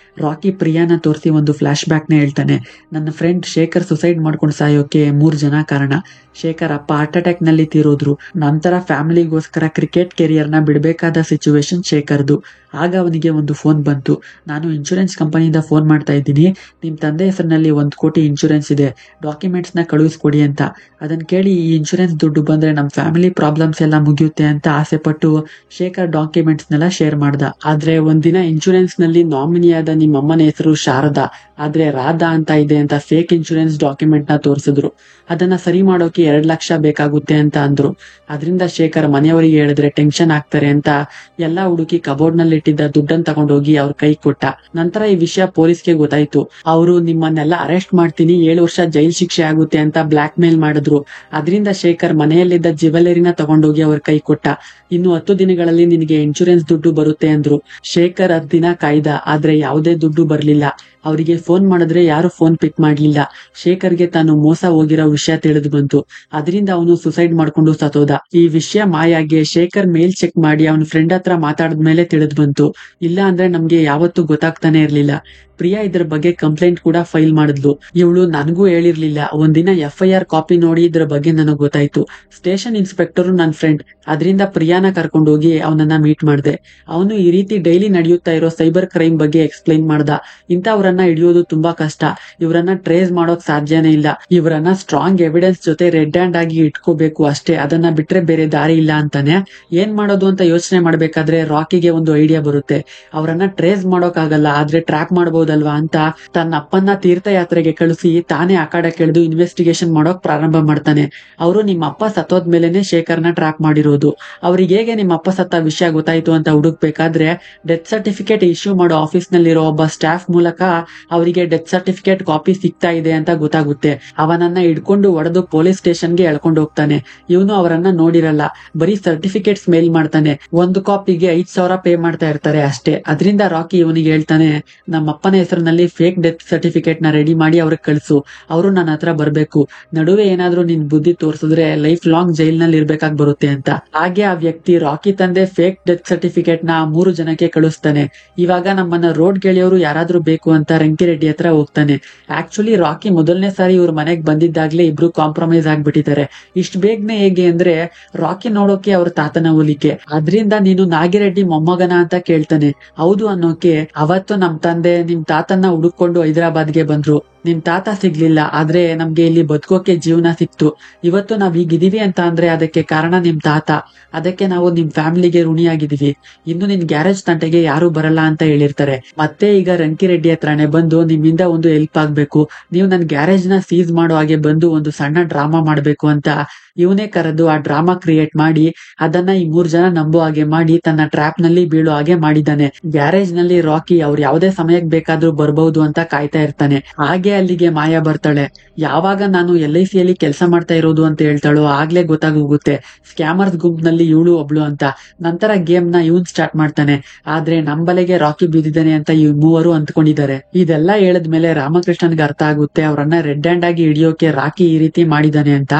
[SPEAKER 1] ರಾಕಿ ಪ್ರಿಯಾನ ತೋರಿಸಿ ಒಂದು ಫ್ಲಾಶ್ ಬ್ಯಾಕ್ ನ ಹೇಳ್ತಾನೆ. ನನ್ನ ಫ್ರೆಂಡ್ ಶೇಖರ್ ಸುಸೈಡ್ ಮಾಡ್ಕೊಂಡು ಸಾಯೋಕೆ 3 ಜನ ಕಾರಣ. ಶೇಖರ್ ಅಪ್ಪ ಹಾರ್ಟ್ ಅಟ್ಯಾಕ್ ನಲ್ಲಿ ತೀರೋದ್ರು. ನಂತರ ಫ್ಯಾಮಿಲಿಗೋಸ್ಕರ ಕ್ರಿಕೆಟ್ ಕೆರಿಯರ್ ನ ಬಿಡಬೇಕಾದ ಸಿಚುವೇಶನ್ ಶೇಖರ್ದು. ಆಗ ಅವನಿಗೆ ಒಂದು ಫೋನ್ ಬಂತು. ನಾನು ಇನ್ಶೂರೆನ್ಸ್ ಕಂಪನಿಯಿಂದ ಫೋನ್ ಮಾಡ್ತಾ ಇದ್ದೀನಿ, ನಿಮ್ ತಂದೆ ಹೆಸರಿನಲ್ಲಿ 1 ಕೋಟಿ ಇನ್ಶೂರೆನ್ಸ್ ಇದೆ, ಡಾಕ್ಯುಮೆಂಟ್ಸ್ ನ ಕಳುಹಿಸ್ಕೊಡಿ ಅಂತ. ಅದನ್ನ ಕೇಳಿ ಈ ಇನ್ಶೂರೆನ್ಸ್ ದುಡ್ಡು ಬಂದ್ರೆ ನಮ್ ಫ್ಯಾಮಿಲಿ ಪ್ರಾಬ್ಲಮ್ಸ್ ಎಲ್ಲ ಮುಗಿಯುತ್ತೆ ಅಂತ ಆಸೆ ಪಟ್ಟು ಶೇಖರ್ ಡಾಕ್ಯುಮೆಂಟ್ಸ್ ನೆಲ್ಲ ಶೇರ್ ಮಾಡ್ದ. ಆದ್ರೆ ಒಂದಿನ ಇನ್ಶೂರೆನ್ಸ್ ನಲ್ಲಿ ನಾಮಿನಿಯಾದ ನಿಮ್ಮ ಅಮ್ಮನ ಹೆಸರು ಶಾರದಾ, ಆದ್ರೆ ರಾಧಾ ಅಂತ ಇದೆ ಅಂತ ಫೇಕ್ ಇನ್ಶೂರೆನ್ಸ್ ಡಾಕ್ಯುಮೆಂಟ್ ನ ತೋರಿಸಿದ್ರು. ಅದನ್ನ ಸರಿ ಮಾಡೋಕೆ 2 ಲಕ್ಷ ಬೇಕಾಗುತ್ತೆ ಅಂತ ಅಂದ್ರು. ಅದರಿಂದ ಶೇಖರ್ ಮನೆಯವರಿಗೆ ಹೇಳಿದ್ರೆ ಟೆನ್ಷನ್ ಆಗ್ತಾರೆ ಅಂತ ಎಲ್ಲಾ ಹುಡುಕಿ ಕಬೋರ್ಡ್ ನಲ್ಲಿ ಇಟ್ಟಿದ್ದ ದುಡ್ಡನ್ನ ತಗೊಂಡೋಗಿ ಅವ್ರ ಕೈ ಕೊಟ್ಟ. ನಂತರ ಈ ವಿಷಯ ಪೊಲೀಸ್ಗೆ ಗೊತ್ತಾಯ್ತು. ಅವರು ನಿಮ್ಮನ್ನೆಲ್ಲ ಅರೆಸ್ಟ್ ಮಾಡ್ತೀನಿ, 7 ವರ್ಷ ಜೈಲ್ ಶಿಕ್ಷೆ ಆಗುತ್ತೆ ಅಂತ ಬ್ಲಾಕ್ ಮೇಲ್ ಮಾಡಿದ್ರು. ಅದರಿಂದ ಶೇಖರ್ ಮನೆಯಲ್ಲಿದ್ದ ಜ್ಯುವೆಲರಿನ ತಗೊಂಡೋಗಿ ಅವ್ರ ಕೈ ಕೊಟ್ಟ. ಇನ್ನು 10 ದಿನಗಳಲ್ಲಿ ನಿನಗೆ ಇನ್ಶೂರೆನ್ಸ್ ದುಡ್ಡು ಬರುತ್ತೆ ಅಂದ್ರು. ಶೇಖರ್ 10 ದಿನ ಕಾಯ್ದ, ಆದ್ರೆ ಯಾವುದೇ ದುಡ್ಡು ಬರ್ಲಿಲ್ಲ. ಅವರಿಗೆ ಫೋನ್ ಮಾಡಿದ್ರೆ ಯಾರು ಫೋನ್ ಪಿಕ್ ಮಾಡ್ಲಿಲ್ಲ. ಶೇಖರ್ಗೆ ತಾನು ಮೋಸ ಹೋಗಿರೋ ವಿಷಯ ತಿಳಿದು ಬಂತು. ಅದರಿಂದ ಅವನು ಸುಸೈಡ್ ಮಾಡ್ಕೊಂಡು ಸತ್ತೋದ. ಈ ವಿಷಯ ಮಾಯಾಗೆ ಶೇಖರ್ ಮೇಲ್ ಚೆಕ್ ಮಾಡಿ ಅವನ ಫ್ರೆಂಡ್ ಹತ್ರ ಮಾತಾಡಿದ್ಮೇಲೆ ತಿಳಿದು ಬಂತು. ಇಲ್ಲ ಅಂದ್ರೆ ನಮ್ಗೆ ಯಾವತ್ತೂ ಗೊತ್ತಾಗ್ತಾನೆ ಇರ್ಲಿಲ್ಲ. ಪ್ರಿಯಾ ಇದ್ರ ಬಗ್ಗೆ ಕಂಪ್ಲೇಂಟ್ ಕೂಡ ಫೈಲ್ ಮಾಡಿದ್ಲು. ಇವಳು ನನಗೂ ಹೇಳಿರ್ಲಿಲ್ಲ. ಒಂದಿನ FIR ಕಾಪಿ ನೋಡಿ ಇದ್ರ ಬಗ್ಗೆ ನನಗ್ ಗೊತ್ತಾಯ್ತು. ಸ್ಟೇಷನ್ ಇನ್ಸ್ಪೆಕ್ಟರ್ ನನ್ ಫ್ರೆಂಡ್, ಅದರಿಂದ ಪ್ರಿಯಾನ ಕರ್ಕೊಂಡು ಹೋಗಿ ಅವನನ್ನ ಮೀಟ್ ಮಾಡ್ದೆ. ಅವನು ಈ ರೀತಿ ಡೈಲಿ ನಡೆಯುತ್ತಾ ಇರೋ ಸೈಬರ್ ಕ್ರೈಮ್ ಬಗ್ಗೆ ಎಕ್ಸ್ಪ್ಲೈನ್ ಮಾಡ್ದ. ಇಂಥವ್ರನ್ನ ಹಿಡಿಯೋದು ತುಂಬಾ ಕಷ್ಟ, ಇವರನ್ನ ಟ್ರೇಸ್ ಮಾಡೋಕ್ ಸಾಧ್ಯನೇ ಇಲ್ಲ. ಇವರನ್ನ ಸ್ಟ್ರಾಂಗ್ ಎವಿಡೆನ್ಸ್ ಜೊತೆ ರೆಡ್ ಹ್ಯಾಂಡ್ ಆಗಿ ಇಟ್ಕೋಬೇಕು ಅಷ್ಟೇ, ಅದನ್ನ ಬಿಟ್ರೆ ಬೇರೆ ದಾರಿ ಇಲ್ಲ ಅಂತಾನೆ. ಏನ್ ಮಾಡೋದು ಅಂತ ಯೋಚನೆ ಮಾಡ್ಬೇಕಾದ್ರೆ ರಾಕಿಗೆ ಒಂದು ಐಡಿಯಾ ಬರುತ್ತೆ. ಅವರನ್ನ ಟ್ರೇಸ್ ಮಾಡೋಕ್ ಆಗಲ್ಲ, ಆದ್ರೆ ಟ್ರ್ಯಾಕ್ ಮಾಡಬಹುದಲ್ವಾ ಅಂತ ತನ್ನ ಅಪ್ಪನ್ನ ತೀರ್ಥಯಾತ್ರೆಗೆ ಕಳಿಸಿ ತಾನೇ ಅಖಾಡಕ್ಕಿಳಿದು ಇನ್ವೆಸ್ಟಿಗೇಷನ್ ಮಾಡೋಕ್ ಪ್ರಾರಂಭ ಮಾಡ್ತಾನೆ. ಅವರು ನಿಮ್ಮ ಅಪ್ಪ ಸತ್ತೋದ್ಮೇಲೆನೆ ಶೇಖರ್ನ ಟ್ರ್ಯಾಕ್ ಮಾಡಿರೋದು. ಅವ್ರಿಗೆ ಹೇಗೆ ನಿಮ್ಮ ಅಪ್ಪ ಸತ್ತ ವಿಷಯ ಗೊತ್ತಾಯ್ತು ಅಂತ ಹುಡುಕ್ಬೇಕಾದ್ರೆ ಡೆತ್ ಸರ್ಟಿಫಿಕೇಟ್ ಇಶ್ಯೂ ಮಾಡೋ ಆಫೀಸ್ ನಲ್ಲಿರೋ ಒಬ್ಬ ಸ್ಟಾಫ್ ಮೂಲಕ ಅವರಿಗೆ ಡೆತ್ ಸರ್ಟಿಫಿಕೇಟ್ ಕಾಪಿ ಸಿಗ್ತಾ ಇದೆ ಅಂತ ಗೊತ್ತಾಗುತ್ತೆ. ಅವನನ್ನ ಹಿಡ್ಕೊಂಡು ಹೊಡೆದು ಪೊಲೀಸ್ ಸ್ಟೇಷನ್ಗೆ ಎಳ್ಕೊಂಡು ಹೋಗ್ತಾನೆ. ಇವನು ಅವರನ್ನ ನೋಡಿರಲ್ಲ, ಬರೀ ಸರ್ಟಿಫಿಕೇಟ್ಸ್ ಮೇಲ್ ಮಾಡ್ತಾನೆ. 1 ಕಾಪಿಗೆ 5,000 ಪೇ ಮಾಡ್ತಾ ಇರ್ತಾರೆ ಅಷ್ಟೇ. ಅದರಿಂದ ರಾಕಿ ಇವನಿಗೆ ಹೇಳ್ತಾನೆ, ನಮ್ಮ ಅಪ್ಪನ ಹೆಸರಿನಲ್ಲಿ ಫೇಕ್ ಡೆತ್ ಸರ್ಟಿಫಿಕೇಟ್ ನ ರೆಡಿ ಮಾಡಿ ಅವ್ರಿಗೆ ಕಳಿಸು, ಅವರು ನನ್ನ ಹತ್ರ ಬರ್ಬೇಕು. ನಡುವೆ ಏನಾದ್ರೂ ನಿನ್ ಬುದ್ಧಿ ತೋರಿಸಿದ್ರೆ ಲೈಫ್ ಲಾಂಗ್ ಜೈಲ್ ನಲ್ಲಿ ಇರ್ಬೇಕಾಗ್ ಬರುತ್ತೆ ಅಂತ. ಹಾಗೆ ಆ ವ್ಯಕ್ತಿ ರಾಕಿ ತಂದೆ ಫೇಕ್ ಡೆತ್ ಸರ್ಟಿಫಿಕೇಟ್ ನ 3 ಜನಕ್ಕೆ ಕಳಿಸ್ತಾನೆ. ಇವಾಗ ನಮ್ಮನ್ನ ರೋಡ್ ಗೆಳೆಯವರು ಯಾರಾದ್ರೂ ಬೇಕು ಅಂತ ರಂಕಿರೆಡ್ಡಿ ಹತ್ರ ಹೋಗ್ತಾನೆ. ಆಕ್ಚುಲಿ ರಾಕಿ ಮೊದಲನೇ ಸಾರಿ ಇವ್ರ ಮನೆಗ್ ಬಂದಿದ್ದಾಗ್ಲೇ ಇಬ್ರು ಕಾಂಪ್ರಮೈಸ್ ಆಗ್ಬಿಟ್ಟಿದ್ದಾರೆ. ಇಷ್ಟ ಬೇಗನೆ ಹೇಗೆ ಅಂದ್ರೆ ರಾಕಿ ನೋಡೋಕೆ ಅವ್ರ ತಾತನ ಹೋಲಿಕೆ. ಅದ್ರಿಂದ ನೀನು ನಾಗಿರೆಡ್ಡಿ ಮೊಮ್ಮಗನ ಅಂತ ಕೇಳ್ತಾನೆ. ಹೌದು ಅನ್ನೋಕೆ, ಅವತ್ತು ನಮ್ ತಂದೆ ನಿಮ್ ತಾತನ್ನ ಹುಡುಕೊಂಡು ಹೈದರಾಬಾದ್ಗೆ ಬಂದ್ರು. ನಿಮ್ ತಾತ ಸಿಗ್ಲಿಲ್ಲ, ಆದ್ರೆ ನಮ್ಗೆ ಇಲ್ಲಿ ಬದುಕೋಕೆ ಜೀವನ ಸಿಕ್ತು. ಇವತ್ತು ನಾವ್ ಹೀಗಿದೀವಿ ಅಂತ ಅಂದ್ರೆ ಅದಕ್ಕೆ ಕಾರಣ ನಿಮ್ ತಾತ. ಅದಕ್ಕೆ ನಾವು ನಿಮ್ ಫ್ಯಾಮಿಲಿಗೆ ಋಣಿಯಾಗಿದೀವಿ. ಇನ್ನು ನಿನ್ ಗ್ಯಾರೇಜ್ ತಂಟೆಗೆ ಯಾರು ಬರಲ್ಲ ಅಂತ ಹೇಳಿರ್ತಾರೆ. ಮತ್ತೆ ಈಗ ರಂಕಿರೆಡ್ಡಿ ಹತ್ರನೇ ಬಂದು ನಿಮ್ಮಿಂದ ಒಂದು ಹೆಲ್ಪ್ ಆಗ್ಬೇಕು, ನೀವು ನನ್ ಗ್ಯಾರೇಜ್ ನ ಸೀಸ್ ಮಾಡೋ ಹಾಗೆ ಬಂದು ಒಂದು ಸಣ್ಣ ಡ್ರಾಮಾ ಮಾಡ್ಬೇಕು ಅಂತ ಇವನೇ ಕರೆದು ಆ ಡ್ರಾಮಾ ಕ್ರಿಯೇಟ್ ಮಾಡಿ ಅದನ್ನ ಈ 3 ಜನ ನಂಬೋ ಹಾಗೆ ಮಾಡಿ ತನ್ನ ಟ್ರ್ಯಾಪ್ ನಲ್ಲಿ ಬೀಳೋ ಹಾಗೆ ಮಾಡಿದ್ದಾನೆ. ಗ್ಯಾರೇಜ್ ನಲ್ಲಿ ರಾಕಿ ಅವ್ರು ಯಾವುದೇ ಸಮಯಕ್ಕೆ ಬೇಕಾದ್ರೂ ಬರ್ಬಹುದು ಅಂತ ಕಾಯ್ತಾ ಇರ್ತಾನೆ. ಹಾಗೆ ಅಲ್ಲಿಗೆ ಮಾಯಾ ಬರ್ತಾಳೆ. ಯಾವಾಗ ನಾನು LIC ಯಲ್ಲಿ ಕೆಲಸ ಮಾಡ್ತಾ ಇರೋದು ಅಂತ ಹೇಳ್ತಾಳೋ ಆಗ್ಲೇ ಗೊತ್ತಾಗೋಗುತ್ತೆ ಸ್ಕ್ಯಾಮರ್ಸ್ ಗುಂಪಿನಲ್ಲಿ ಇವಳು ಒಬ್ಳು ಅಂತ. ನಂತರ ಗೇಮ್ ನ ಇವನ್ ಸ್ಟಾರ್ಟ್ ಮಾಡ್ತಾನೆ. ಆದ್ರೆ ನಂಬಲೆಗೆ ರಾಕಿ ಬಿದ್ದಿದ್ದಾನೆ ಅಂತ ಈ ಮೂವರು ಅಂದ್ಕೊಂಡಿದ್ದಾರೆ. ಇದೆಲ್ಲ ಹೇಳಿದ್ಮೇಲೆ ರಾಮಕೃಷ್ಣನ್ಗೆ ಅರ್ಥ ಆಗುತ್ತೆ ಅವರನ್ನ ರೆಡ್ ಹ್ಯಾಂಡ್ ಆಗಿ ಹಿಡಿಯೋಕೆ ರಾಕಿ ಈ ರೀತಿ ಮಾಡಿದಾನೆ ಅಂತ.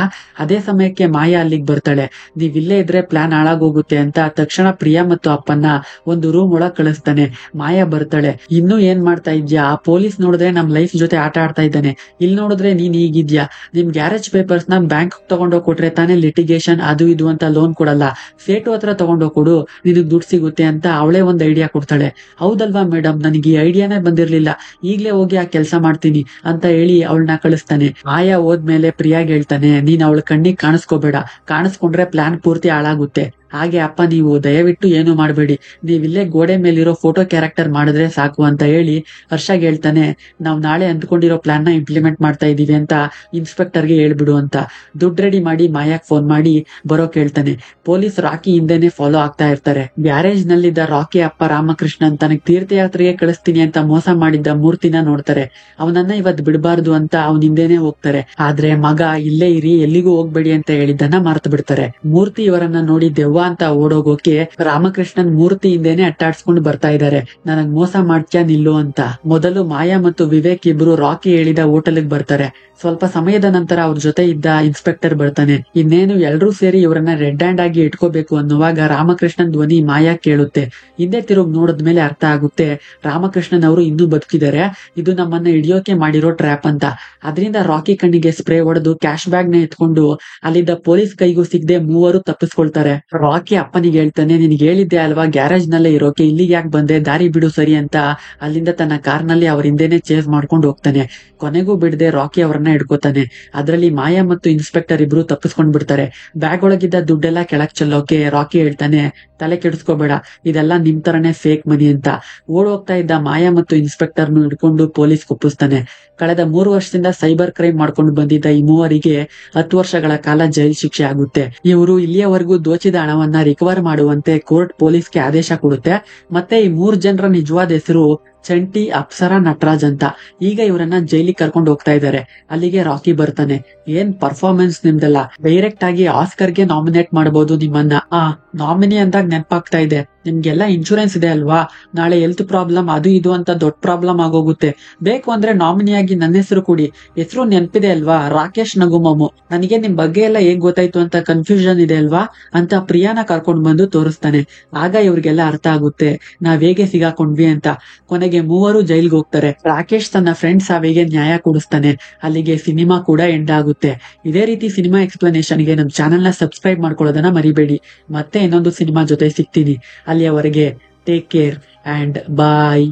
[SPEAKER 1] ಅದೇ ಸಮಯಕ್ಕೆ ಮಾಯಾ ಅಲ್ಲಿಗೆ ಬರ್ತಾಳೆ. ನೀವ್ ಇಲ್ಲೇ ಇದ್ರೆ ಪ್ಲಾನ್ ಹಾಳಾಗೋಗುತ್ತೆ ಅಂತ ತಕ್ಷಣ ಪ್ರಿಯಾ ಮತ್ತು ಅಪ್ಪನ್ನ ಒಂದು ರೂಮ್ ಒಳಗ್ ಕಳಿಸ್ತಾನೆ. ಮಾಯಾ ಬರ್ತಾಳೆ. ಇನ್ನೂ ಏನ್ ಮಾಡ್ತಾ ಇದ್ಯಾ, ಆ ಪೊಲೀಸ್ ನೋಡಿದ್ರೆ ನಮ್ ಲೈಫ್ ಜೊತೆ ಆಟ ಆಡ್ತಾ ಇದ್ದಾನೆ, ಇಲ್ಲಿ ನೋಡಿದ್ರೆ ನೀನ್ ಹೀಗಿದ್ಯಾ, ನಿಮ್ ಗ್ಯಾರೇಜ್ ಪೇಪರ್ಸ್ ನ ಬ್ಯಾಂಕ್ ತಗೊಂಡೋಗ್ ಕೊಟ್ರೆ ತಾನೇ ಲಿಟಿಗೇಷನ್ ಅದು ಇದು ಅಂತ ಲೋನ್ ಕೊಡಲ್ಲ, ಸೇಟು ಹತ್ರ ತಗೊಂಡೋಗ್ ಕೊಡು, ನಿನಗ್ ದುಡ್ಡು ಸಿಗುತ್ತೆ ಅಂತ ಅವಳೇ ಒಂದ್ ಐಡಿಯಾ ಕೊಡ್ತಾಳೆ. ಹೌದಲ್ವಾ ಮೇಡಮ್, ನನಗೆ ಈ ಐಡಿಯಾನೇ ಬಂದಿರ್ಲಿಲ್ಲ, ಈಗ್ಲೇ ಹೋಗಿ ಆ ಕೆಲಸ ಮಾಡ್ತೀನಿ ಅಂತ ಹೇಳಿ ಅವಳನ್ನ ಕಳಿಸ್ತಾನೆ. ಮಾಯಾ ಹೋದ್ಮೇಲೆ ಪ್ರಿಯಾಗ್ ಹೇಳ್ತಾನೆ, ನೀನ್ ಅವಳ ಕಣ್ಣಿಗೆ ಕಾಣಿಸ್ಕೋಬೇಡ, ಕಾಣಿಸ್ಕೊಂಡ್ರೆ ಪ್ಲಾನ್ ಪೂರ್ತಿ ಹಾಳಾಗುತ್ತೆ. ಹಾಗೆ ಅಪ್ಪ ನೀವು ದಯವಿಟ್ಟು ಏನು ಮಾಡಬೇಡಿ, ನೀವಿಲ್ಲೇ ಗೋಡೆ ಮೇಲಿರೋ ಫೋಟೋ ಕ್ಯಾರೆಕ್ಟರ್ ಮಾಡಿದ್ರೆ ಸಾಕು ಅಂತ ಹೇಳಿ ಹರ್ಷಾಗ್ ಹೇಳ್ತಾನೆ, ನಾವ್ ನಾಳೆ ಅಂದ್ಕೊಂಡಿರೋ ಪ್ಲಾನ್ ನ ಇಂಪ್ಲಿಮೆಂಟ್ ಮಾಡ್ತಾ ಇದೀವಿ ಅಂತ ಇನ್ಸ್ಪೆಕ್ಟರ್ಗೆ ಹೇಳ್ಬಿಡು ಅಂತ. ದುಡ್ಡು ರೆಡಿ ಮಾಡಿ ಮಾಯಾಕ್ ಫೋನ್ ಮಾಡಿ ಬರೋಕ್ ಹೇಳ್ತಾನೆ. ಪೊಲೀಸ್ ರಾಕಿ ಹಿಂದೆನೆ ಫಾಲೋ ಆಗ್ತಾ ಇರ್ತಾರೆ. ಗ್ಯಾರೇಜ್ ನಲ್ಲಿದ್ದ ರಾಕಿ ಅಪ್ಪ ರಾಮಕೃಷ್ಣನ್ ತನಗ್ ತೀರ್ಥಯಾತ್ರೆಗೆ ಕಳಿಸ್ತೀನಿ ಅಂತ ಮೋಸ ಮಾಡಿದ್ದ ಮೂರ್ತಿನ ನೋಡ್ತಾರೆ. ಅವನನ್ನ ಇವತ್ ಬಿಡಬಾರ್ದು ಅಂತ ಅವನ ಹಿಂದೆನೆ ಹೋಗ್ತಾರೆ. ಆದ್ರೆ ಮಗ ಇಲ್ಲೇ ಇರಿ, ಎಲ್ಲಿಗೂ ಹೋಗ್ಬೇಡಿ ಅಂತ ಹೇಳಿದ್ದನ್ನ ಮರ್ತು ಬಿಡ್ತಾರೆ. ಮೂರ್ತಿ ಇವರನ್ನ ನೋಡಿ ದೆವ್ವ ಅಂತ ಓಡೋಗೋಕೆ ರಾಮಕೃಷ್ಣನ್ ಮೂರ್ತಿ ಹಿಂದೆನೆ ಅಟ್ಟಾಡ್ಸ್ಕೊಂಡು ಬರ್ತಾ ಇದ್ದಾರೆ. ನನಗ್ ಮೋಸ ಮಾಡ್ತ್ಯಾ ನಿಲ್ಲು ಅಂತ. ಮೊದಲು ಮಾಯಾ ಮತ್ತು ವಿವೇಕ್ ಇಬ್ರು ರಾಕಿ ಹೇಳಿದ ಹೋಟೆಲ್ಗೆ ಬರ್ತಾರೆ. ಸ್ವಲ್ಪ ಸಮಯದ ನಂತರ ಅವ್ರ ಜೊತೆ ಇದ್ದ ಇನ್ಸ್ಪೆಕ್ಟರ್ ಬರ್ತಾನೆ. ಇನ್ನೇನು ಎಲ್ರೂ ಸೇರಿ ಇವರನ್ನ ರೆಡ್ ಹ್ಯಾಂಡ್ ಆಗಿ ಇಟ್ಕೋಬೇಕು ಅನ್ನುವಾಗ ರಾಮಕೃಷ್ಣನ್ ಧ್ವನಿ ಮಾಯಾ ಕೇಳುತ್ತೆ. ಹಿಂದೆ ತಿರುಗಿ ನೋಡಿದ್ಮೇಲೆ ಅರ್ಥ ಆಗುತ್ತೆ ರಾಮಕೃಷ್ಣನ್ ಅವರು ಇನ್ನೂ ಬದುಕಿದ್ದಾರೆ, ಇದು ನಮ್ಮನ್ನ ಹಿಡಿಯೋಕೆ ಮಾಡಿರೋ ಟ್ರ್ಯಾಪ್ ಅಂತ. ಅದರಿಂದ ರಾಕಿ ಕಣ್ಣಿಗೆ ಸ್ಪ್ರೇ ಹೊಡೆದು ಕ್ಯಾಶ್ ಬ್ಯಾಗ್ ನ ಎತ್ಕೊಂಡು ಅಲ್ಲಿದ್ದ ಪೊಲೀಸ್ ಕೈಗೂ ಸಿಗದೆ ಮೂವರು ತಪ್ಪಿಸ್ಕೊಳ್ತಾರೆ. ರಾಕಿ ಅಪ್ಪನಿಗೆ ಹೇಳ್ತಾನೆ, ನಿನ್ಗೆ ಹೇಳಿದ್ದೆ ಅಲ್ವಾ ಗ್ಯಾರೇಜ್ ನಲ್ಲೇ ಇರೋಕೆ, ಇಲ್ಲಿಗೆ ಯಾಕೆ ಬಂದೆ, ದಾರಿ ಬಿಡು ಸರಿ ಅಂತ. ಅಲ್ಲಿಂದ ತನ್ನ ಕಾರ್ ನಲ್ಲಿ ಅವ್ರ ಹಿಂದೆನೆ ಚೇಸ್ ಮಾಡ್ಕೊಂಡು ಹೋಗ್ತಾನೆ. ಕೊನೆಗೂ ಬಿಡದೆ ರಾಕಿ ಅವರನ್ನ ಹಿಡ್ಕೋತಾನೆ. ಅದ್ರಲ್ಲಿ ಮಾಯಾ ಮತ್ತು ಇನ್ಸ್ಪೆಕ್ಟರ್ ಇಬ್ರು ತಪ್ಪಿಸ್ಕೊಂಡ್ ಬಿಡ್ತಾರೆ. ಬ್ಯಾಗ್ ಒಳಗಿದ್ದ ದುಡ್ಡೆಲ್ಲ ಕೆಳಕ್ ಚೆಲ್ಲೋಕೆ ರಾಕಿ ಹೇಳ್ತಾನೆ, ತಲೆ ಕೆಡಿಸ್ಕೋಬೇಡ, ಇದೆಲ್ಲ ನಿಮ್ ತರನೇ ಫೇಕ್ ಮನಿ ಅಂತ. ಓಡೋಗ್ತಾ ಇದ್ದ ಮಾಯಾ ಮತ್ತು ಇನ್ಸ್ಪೆಕ್ಟರ್ನು ಹಿಡ್ಕೊಂಡು ಪೊಲೀಸ್ ಒಪ್ಪಿಸ್ತಾನೆ. ಕಳೆದ 3 ವರ್ಷದಿಂದ ಸೈಬರ್ ಕ್ರೈಮ್ ಮಾಡ್ಕೊಂಡು ಬಂದಿದ್ದ ಈ ಮೂವರಿಗೆ 10 ವರ್ಷಗಳ ಕಾಲ ಜೈಲ್ ಶಿಕ್ಷೆ ಆಗುತ್ತೆ. ಇವರು ಇಲ್ಲಿಯವರೆಗೂ ದೋಚಿದ ಹಣವನ್ನ ರಿಕವರ್ ಮಾಡುವಂತೆ ಕೋರ್ಟ್ ಪೊಲೀಸ್ಗೆ ಆದೇಶ ಕೊಡುತ್ತೆ. ಮತ್ತೆ ಈ 3 ಜನರ ನಿಜವಾದ ಹೆಸರು ಚಂಟಿ, ಅಪ್ಸರಾ, ನಟರಾಜ್ ಅಂತ. ಈಗ ಇವರನ್ನ ಜೈಲಿಗೆ ಕರ್ಕೊಂಡು ಹೋಗ್ತಾ ಇದ್ದಾರೆ. ಅಲ್ಲಿಗೆ ರಾಕಿ ಬರ್ತಾನೆ. ಏನ್ ಪರ್ಫಾರ್ಮೆನ್ಸ್ ನಿಮ್ದೆಲ್ಲ, ಡೈರೆಕ್ಟ್ ಆಗಿ ಆಸ್ಕರ್ಗೆ ನಾಮಿನೇಟ್ ಮಾಡಬಹುದು ನಿಮ್ಮನ್ನ. ನಾಮಿನಿ ಅಂದಾಗ ನೆನಪಾಗ್ತಾ ಇದೆ, ನಿಮ್ಗೆಲ್ಲ ಇನ್ಶೂರೆನ್ಸ್ ಇದೆ ಅಲ್ವಾ, ನಾಳೆ ಹೆಲ್ತ್ ಪ್ರಾಬ್ಲಮ್ ಅದು ಇದು ಅಂತ ದೊಡ್ಡ ಪ್ರಾಬ್ಲಮ್ ಆಗೋಗುತ್ತೆ. ಬೇಕು ಅಂದ್ರೆ ನಾಮಿನಿಯಾಗಿ ನನ್ನ ಹೆಸರು ಕೊಡಿ. ಹೆಸರು ನೆನಪಿದೆ ಅಲ್ವಾ, ರಾಕೇಶ್ ನಗುಮಮು. ನನಗೆ ನಿಮ್ ಬಗ್ಗೆ ಎಲ್ಲ ಹೇಗ್ ಗೊತ್ತಾಯ್ತು ಅಂತ ಕನ್ಫ್ಯೂಷನ್ ಇದೆ ಅಲ್ವಾ ಅಂತ ಪ್ರಿಯಾನ ಕರ್ಕೊಂಡ್ ಬಂದು ತೋರಿಸ್ತಾನೆ. ಆಗ ಇವ್ರಿಗೆಲ್ಲ ಅರ್ಥ ಆಗುತ್ತೆ ನಾವ್ ಹೇಗೆ ಸಿಗಾಕೊಂಡ್ವಿ ಅಂತ. ಕೊನೆಗೆ ಮೂವರು ಜೈಲ್ಗೆ ಹೋಗ್ತಾರೆ. ರಾಕೇಶ್ ತನ್ನ ಫ್ರೆಂಡ್ ಸಾವಿಗೆ ನ್ಯಾಯ ಕೊಡಿಸ್ತಾನೆ. ಅಲ್ಲಿಗೆ ಸಿನಿಮಾ ಕೂಡ ಎಂಡ್ ಆಗುತ್ತೆ. ಇದೇ ರೀತಿ ಸಿನಿಮಾ ಎಕ್ಸ್ಪ್ಲನೇಷನ್ ಗೆ ನಮ್ಮ ಚಾನೆಲ್ ನ ಸಬ್ಸ್ಕ್ರೈಬ್ ಮಾಡ್ಕೊಳ್ಳೋದನ್ನ ಮರಿಬೇಡಿ. ಮತ್ತೆ ಇನ್ನೊಂದು ಸಿನಿಮಾ ಜೊತೆ ಸಿಗ್ತೀನಿ. ಅಲ್ಲಿಯವರೆಗೆ ಟೇಕ್ ಕೇರ್ ಅಂಡ್ ಬಾಯ್.